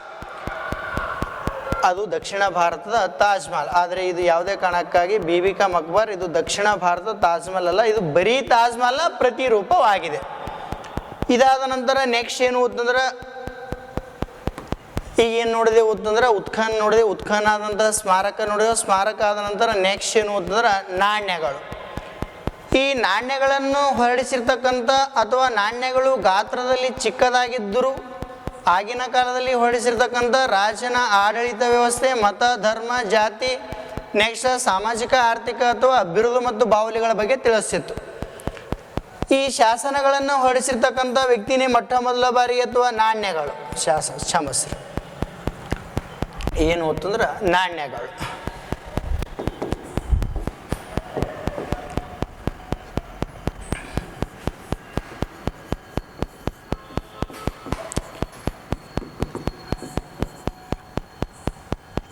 ಅದು ದಕ್ಷಿಣ ಭಾರತದ ತಾಜ್ ಮಹಲ್. ಆದರೆ ಇದು ಯಾವುದೇ ಕಾರಣಕ್ಕಾಗಿ ಬೀಬಿ ಕಾ ಮಕ್ಬರ್ ಇದು ದಕ್ಷಿಣ ಭಾರತದ ತಾಜ್ ಮಹಲ್ ಅಲ್ಲ, ಇದು ಬರೀ ತಾಜ್ ಮಹಲ್ನ ಪ್ರತಿರೂಪವಾಗಿದೆ. ಇದಾದ ನಂತರ ನೆಕ್ಸ್ಟ್ ಏನು ಅಂತಂದ್ರೆ ಈಗ ಏನು ನೋಡಿದೆ ಅಂತಂದ್ರೆ ಉತ್ಖನನ ನೋಡಿದೆ. ಉತ್ಖನನ ಆದ ನಂತರ ಸ್ಮಾರಕ ನೋಡಿದೆ. ಸ್ಮಾರಕ ಆದ ನಂತರ ನೆಕ್ಸ್ಟ್ ಏನು ಅಂತಂದ್ರೆ ನಾಣ್ಯಗಳು. ಈ ನಾಣ್ಯಗಳನ್ನು ಹೊರಡಿಸಿರ್ತಕ್ಕಂಥ ಅಥವಾ ನಾಣ್ಯಗಳು ಗಾತ್ರದಲ್ಲಿ ಚಿಕ್ಕದಾಗಿದ್ದರೂ ಆಗಿನ ಕಾಲದಲ್ಲಿ ಹೊರಡಿಸಿರ್ತಕ್ಕಂಥ ರಾಜನ ಆಡಳಿತ ವ್ಯವಸ್ಥೆ, ಮತ, ಧರ್ಮ, ಜಾತಿ, ನೆಕ್ಸ್ಟ್ ಸಾಮಾಜಿಕ, ಆರ್ಥಿಕ ಅಥವಾ ಅಭಿವೃದ್ಧಿ ಮತ್ತು ಬಾವಲಿಗಳ ಬಗ್ಗೆ ತಿಳಿಸ್ತಿತ್ತು. ಈ ಶಾಸನಗಳನ್ನು ಹೊರಡಿಸಿರ್ತಕ್ಕಂಥ ವ್ಯಕ್ತಿನೇ ಮೊಟ್ಟ ಮೊದಲ ಬಾರಿ ಅಥವಾ ನಾಣ್ಯಗಳು ಕ್ಷಮಸ್ರಿ ಏನು ಅಂತಂದ್ರೆ ನಾಣ್ಯಗಳು.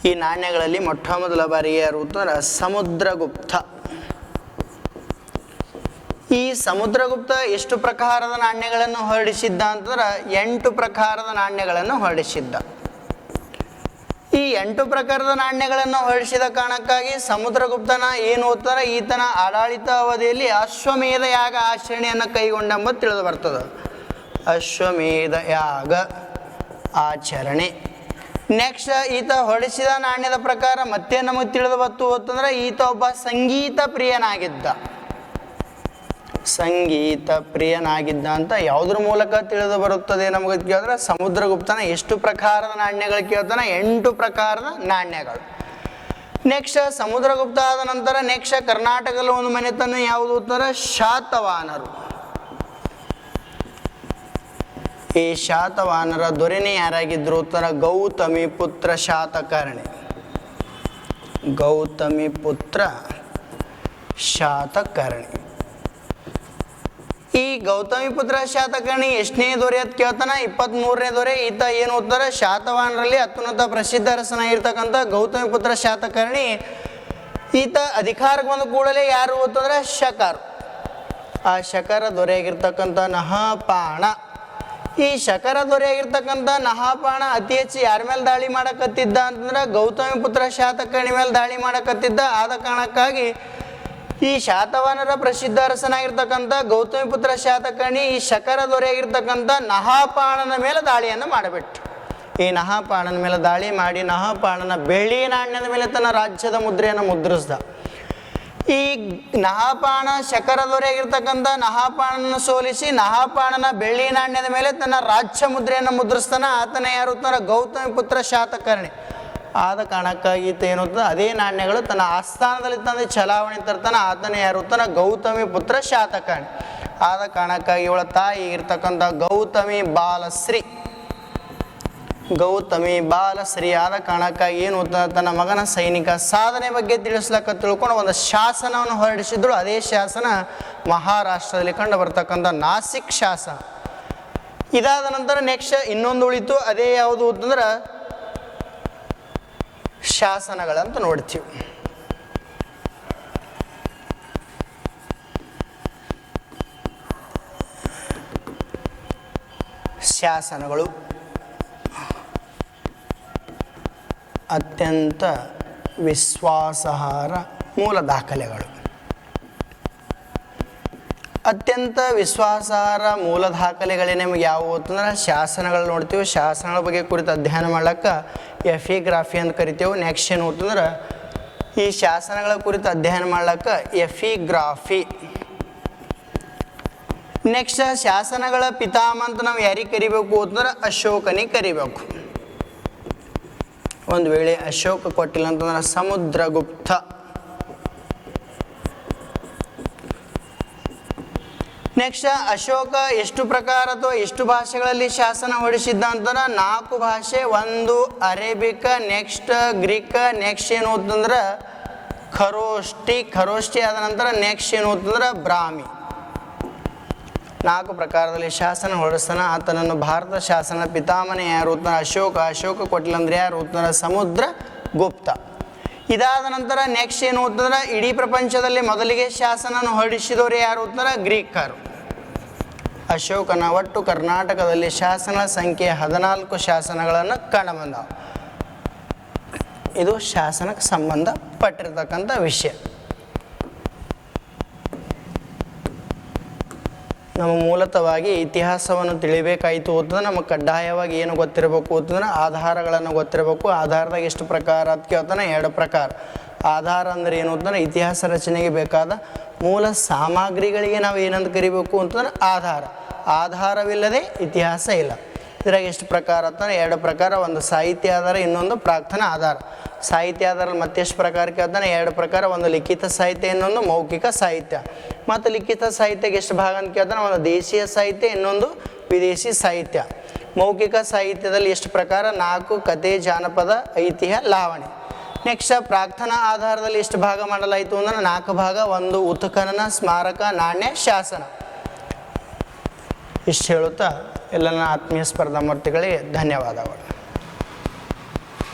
ಈ ನಾಣ್ಯಗಳಲ್ಲಿ ಮೊಟ್ಟ ಮೊದಲ ಬಾರಿಗೆ ಯಾರು ಅಂತಂದ್ರೆ ಸಮುದ್ರಗುಪ್ತ. ಈ ಸಮುದ್ರಗುಪ್ತ ಎಷ್ಟು ಪ್ರಕಾರದ ನಾಣ್ಯಗಳನ್ನು ಹೊರಡಿಸಿದ್ದ ಅಂತಂದ್ರೆ 8 ಪ್ರಕಾರದ ನಾಣ್ಯಗಳನ್ನು ಹೊರಡಿಸಿದ್ದ. ಈ 8 ಪ್ರಕಾರದ ನಾಣ್ಯಗಳನ್ನು ಹೊರಡಿಸಿದ ಕಾರಣಕ್ಕಾಗಿ ಸಮುದ್ರಗುಪ್ತನ ಏನು ಅಂತಂದ್ರೆ ಈತನ ಆಡಳಿತ ಅವಧಿಯಲ್ಲಿ ಅಶ್ವಮೇಧ ಯಾಗ ಆಚರಣೆಯನ್ನು ಕೈಗೊಂಡೆಂಬುದು ತಿಳಿದು ಬರ್ತದೆ. ಅಶ್ವಮೇಧ ಯಾಗ ಆಚರಣೆ. ನೆಕ್ಸ್ಟ್ ಈತ ಹೊರಡಿಸಿದ ನಾಣ್ಯದ ಪ್ರಕಾರ ಮತ್ತೆ ನಮಗೆ ತಿಳಿದು ಬಂತು ಅಂತಂದ್ರೆ ಈತ ಒಬ್ಬ ಸಂಗೀತ ಪ್ರಿಯನಾಗಿದ್ದ. ಸಂಗೀತ ಪ್ರಿಯನಾಗಿದ್ದ ಅಂತ ಯಾವುದ್ರ ಮೂಲಕ ತಿಳಿದು ಬರುತ್ತದೆ ನಮಗೆ ಕೇಳಿದ್ರೆ ಸಮುದ್ರಗುಪ್ತನ ಎಷ್ಟು ಪ್ರಕಾರದ ನಾಣ್ಯಗಳು ಕೇಳ್ತಾನೆ 8 ಪ್ರಕಾರದ ನಾಣ್ಯಗಳು. ನೆಕ್ಸ್ಟ್ ಸಮುದ್ರಗುಪ್ತ ಆದ ನಂತರ ನೆಕ್ಸ್ಟ್ ಕರ್ನಾಟಕದಲ್ಲಿ ಒಂದು ಮನೆತನ ಯಾವುದು ಅಂತಾರೆ ಶಾತವಾಹನರು. ಈ ಶಾತವಾಹನರ ದೊರೆನೇ ಯಾರಾಗಿದ್ರು ಅಂತಾರ ಗೌತಮಿ ಪುತ್ರ ಶಾತಕರ್ಣಿ. ಗೌತಮಿ ಪುತ್ರ ಶಾತಕರ್ಣಿ. ಈ ಗೌತಮಿ ಪುತ್ರ ಶಾತಕರ್ಣಿ ಎಷ್ಟನೇ ದೊರೆ ಅಂತ ಕೇಳ್ತಾನ 23ನೇ ದೊರೆ. ಈತ ಏನು ಅಂತಾರೆ ಶಾತವಾಹನರಲ್ಲಿ ಅತ್ಯುನ್ನತ ಪ್ರಸಿದ್ಧ ಅರಸನಾಗಿರ್ತಕ್ಕಂಥ ಗೌತಮಿ ಪುತ್ರ ಶಾತಕರ್ಣಿ. ಈತ ಅಧಿಕಾರಕ್ಕೆ ಬಂದ ಕೂಡಲೇ ಯಾರು ಅಂತಂದ್ರೆ ಶಕರ್. ಆ ಶಕರ ದೊರೆಯಾಗಿರ್ತಕ್ಕಂಥ ನಹಪಾಣ. ಈ ಶಕರ ದೊರೆಯಾಗಿರ್ತಕ್ಕಂಥ ನಹಪಾಣ ಅತಿ ಹೆಚ್ಚು ಯಾರ ಮೇಲೆ ದಾಳಿ ಮಾಡಕತ್ತಿದ್ದ ಅಂತಂದ್ರೆ ಗೌತಮಿ ಪುತ್ರ ಶಾತಕರ್ಣಿ ಮೇಲೆ ದಾಳಿ ಮಾಡಕತ್ತಿದ್ದ. ಆದ ಕಾರಣಕ್ಕಾಗಿ ಈ ಶಾತವಾಹನರ ಪ್ರಸಿದ್ಧ ಅರಸನಾಗಿರ್ತಕ್ಕಂಥ ಗೌತಮಿ ಪುತ್ರ ಶಾತಕರ್ಣಿ ಈ ಶಕರ ದೊರೆಯಾಗಿರ್ತಕ್ಕಂಥ ನಹಪಾಣನ ಮೇಲೆ ದಾಳಿಯನ್ನು ಮಾಡಿಬಿಟ್ಟು ಈ ನಹಪಾಣನ ಮೇಲೆ ದಾಳಿ ಮಾಡಿ ನಹಪಾಣನ ಬೆಳ್ಳಿ ನಾಣ್ಯದ ಮೇಲೆ ತನ್ನ ರಾಜ್ಯದ ಮುದ್ರೆಯನ್ನು ಮುದ್ರಿಸ್ದ. ಈ ನಹಪಾಣ ಶಕರ ದೊರೆಯಾಗಿರ್ತಕ್ಕಂಥ ನಹಪಾಣನ ಸೋಲಿಸಿ ನಹಪಾಣನ ಬೆಳ್ಳಿ ನಾಣ್ಯದ ಮೇಲೆ ತನ್ನ ರಾಜ್ಯ ಮುದ್ರೆಯನ್ನು ಮುದ್ರಿಸ್ತಾನ. ಆತನ ಯಾರು ಅಂತಾರೆ ಗೌತಮಿ ಪುತ್ರ ಶಾತಕರ್ಣಿ. ಆದ ಕಾರಣಕ್ಕಾಗಿ ಈತ ಏನು ಅದೇ ನಾಣ್ಯಗಳು ತನ್ನ ಆಸ್ಥಾನದಲ್ಲಿ ತಂದು ಚಲಾವಣೆ ತರ್ತಾನೆ. ಆತನ ಯಾರು ಅಂತಾನೆ ಗೌತಮಿ ಪುತ್ರ ಶಾತಕರ್ಣಿ. ಆದ ಕಾರಣಕ್ಕಾಗಿ ಇವಳ ತಾಯಿ ಇರ್ತಕ್ಕಂಥ ಗೌತಮಿ ಬಾಲಶ್ರೀ. ಗೌತಮಿ ಬಾಲಶ್ರೀ ಆದ ಕಾರಣಕ್ಕಾಗಿ ಏನು ತನ್ನ ಮಗನ ಸೈನಿಕ ಸಾಧನೆ ಬಗ್ಗೆ ತಿಳಿಸ್ಲಕ್ಕ ತಿಳ್ಕೊಂಡು ಒಂದು ಶಾಸನವನ್ನು ಹೊರಡಿಸಿದ್ರು. ಅದೇ ಶಾಸನ ಮಹಾರಾಷ್ಟ್ರದಲ್ಲಿ ಕಂಡು ಬರ್ತಕ್ಕಂಥ ನಾಸಿಕ್ ಶಾಸನ. ಇದಾದ ನಂತರ ನೆಕ್ಸ್ಟ್ ಇನ್ನೊಂದು ಉಳಿತು. ಅದೇ ಯಾವುದು ಅಂತಂದ್ರೆ ಶಾಸನಗಳಂತ ನೋಡ್ತೀವಿ. ಶಾಸನಗಳು ಅತ್ಯಂತ ವಿಶ್ವಾಸಾರ್ಹ ಮೂಲ ದಾಖಲೆಗಳು. ಅತ್ಯಂತ ವಿಶ್ವಾಸಾರ್ಹ ಮೂಲ ದಾಖಲೆಗಳೇ ನಮಗೆ ಯಾವುವು ಅಂತಂದ್ರೆ ಶಾಸನಗಳು ನೋಡ್ತೀವಿ. ಶಾಸನಗಳ ಬಗ್ಗೆ ಕುರಿತು ಅಧ್ಯಯನ ಮಾಡ್ಲಿಕ್ಕೆ ಎಫಿಗ್ರಾಫಿ ಅಂತ ಕರಿತೇವೆ. ನೆಕ್ಸ್ಟ್ ಏನು ಅಂತಂದ್ರೆ ಈ ಶಾಸನಗಳ ಕುರಿತು ಅಧ್ಯಯನ ಮಾಡ್ಲಿಕ್ಕೆ ಎಫಿಗ್ರಾಫಿ. ನೆಕ್ಸ್ಟ್ ಶಾಸನಗಳ ಪಿತಾಮಹ ಅಂತ ನಾವು ಯಾರಿಗೆ ಕರಿಬೇಕು ಅಂತಂದ್ರೆ ಅಶೋಕನಿಗೆ ಕರಿಬೇಕು. ಒಂದು ವೇಳೆ ಅಶೋಕ ಕೊಟ್ಟಿಲ್ಲ ಅಂತಂದ್ರೆ ಸಮುದ್ರಗುಪ್ತ. ನೆಕ್ಸ್ಟ್ ಅಶೋಕ ಎಷ್ಟು ಪ್ರಕಾರ ಅಥವಾ ಎಷ್ಟು ಭಾಷೆಗಳಲ್ಲಿ ಶಾಸನ ಹೊರಡಿಸಿದ್ದ ಅಂತಂದ್ರೆ 4 ಭಾಷೆ. ಒಂದು ಅರೇಬಿಕ್, ನೆಕ್ಸ್ಟ್ ಗ್ರೀಕ್, ನೆಕ್ಸ್ಟ್ ಏನು ಅಂತಂದ್ರೆ ಖರೋಷ್ಠಿ ಆದ ನಂತರ ನೆಕ್ಸ್ಟ್ ಏನು ಅಂತಂದ್ರೆ ಬ್ರಾಹ್ಮಿ. 4 ಪ್ರಕಾರದಲ್ಲಿ ಶಾಸನ ಹೊರಡಿಸ್ತಾನೆ. ಆತನನ್ನು ಭಾರತ ಶಾಸನ ಪಿತಾಮನೆ ಯಾರು ಅಂತಂದ್ರೆ ಅಶೋಕ ಕೊಟ್ಟಿಲ್ಲಂದ್ರೆ ಯಾರು ಅಂತಂದ್ರೆ ಸಮುದ್ರ ಗುಪ್ತ. ಇದಾದ ನಂತರ ನೆಕ್ಸ್ಟ್ ಏನು ಅಂತಂದ್ರೆ ಇಡೀ ಪ್ರಪಂಚದಲ್ಲಿ ಮೊದಲಿಗೆ ಶಾಸನ ಹೊರಡಿಸಿದವರು ಯಾರು ಅಂತಂದ್ರೆ ಗ್ರೀಕರು. ಅಶೋಕನ ಒಟ್ಟು ಕರ್ನಾಟಕದಲ್ಲಿ ಶಾಸನ ಸಂಖ್ಯೆ 14 ಶಾಸನಗಳನ್ನು ಕಂಡುಬಂದವು. ಇದು ಶಾಸನಕ್ಕೆ ಸಂಬಂಧಪಟ್ಟಿರ್ತಕ್ಕಂಥ ವಿಷಯ. ನಮ್ಮ ಮೂಲತಃವಾಗಿ ಇತಿಹಾಸವನ್ನು ತಿಳಿಬೇಕಾಯಿತು ಅಂತಂದ್ರೆ ನಮಗೆ ಕಡ್ಡಾಯವಾಗಿ ಏನು ಗೊತ್ತಿರಬೇಕು ಅಂತಂದ್ರೆ ಆಧಾರಗಳನ್ನು ಗೊತ್ತಿರಬೇಕು. ಆಧಾರದಾಗ ಎಷ್ಟು ಪ್ರಕಾರ ಅಂತ ಕೇಳ್ತಾನೆ, 2 ಪ್ರಕಾರ. ಆಧಾರ ಅಂದರೆ ಏನು ಅಂತಂದ್ರೆ ಇತಿಹಾಸ ರಚನೆಗೆ ಬೇಕಾದ ಮೂಲ ಸಾಮಗ್ರಿಗಳಿಗೆ ನಾವು ಏನಂತ ಕರಿಬೇಕು ಅಂತಂದ್ರೆ ಆಧಾರ. ಆಧಾರವಿಲ್ಲದೆ ಇತಿಹಾಸ ಇಲ್ಲ. ಇದ್ರಾಗ ಎಷ್ಟು ಪ್ರಕಾರ ಅಂತಂದ್ರೆ 2 ಪ್ರಕಾರ. ಒಂದು ಸಾಹಿತ್ಯ ಆಧಾರ, ಇನ್ನೊಂದು ಪ್ರಾರ್ಥನಾ ಆಧಾರ. ಸಾಹಿತ್ಯ ಆಧಾರ ಮತ್ತೆಷ್ಟು ಪ್ರಕಾರ ಕೇಳ್ತಾನೆ, 2 ಪ್ರಕಾರ. ಒಂದು ಲಿಖಿತ ಸಾಹಿತ್ಯ, ಇನ್ನೊಂದು ಮೌಖಿಕ ಸಾಹಿತ್ಯ. ಮತ್ತು ಲಿಖಿತ ಸಾಹಿತ್ಯಕ್ಕೆ ಎಷ್ಟು ಭಾಗ ಅಂತ ಕೇಳ್ತಾನೆ, ಒಂದು ದೇಶೀಯ ಸಾಹಿತ್ಯ, ಇನ್ನೊಂದು ವಿದೇಶಿ ಸಾಹಿತ್ಯ. ಮೌಖಿಕ ಸಾಹಿತ್ಯದಲ್ಲಿ ಎಷ್ಟು ಪ್ರಕಾರ, 4: ಕತೆ, ಜಾನಪದ, ಐತಿಹ್ಯ, ಲಾವಣಿ. ನೆಕ್ಸ್ಟ್ ಪ್ರಾರ್ಥನಾ ಆಧಾರದಲ್ಲಿ ಎಷ್ಟು ಭಾಗ ಮಾಡಲಾಯಿತು ಅಂದ್ರೆ 4 ಭಾಗ. 1 ಉತ್ಖನನ, ಸ್ಮಾರಕ, ನಾಣ್ಯ, ಶಾಸನ. ಇಷ್ಟು ಹೇಳುತ್ತಾ ಎಲ್ಲ ನನ್ನ ಆತ್ಮೀಯ ಸ್ಪರ್ಧಾಮೂರ್ತಿಗಳಿಗೆ ಧನ್ಯವಾದಗಳು.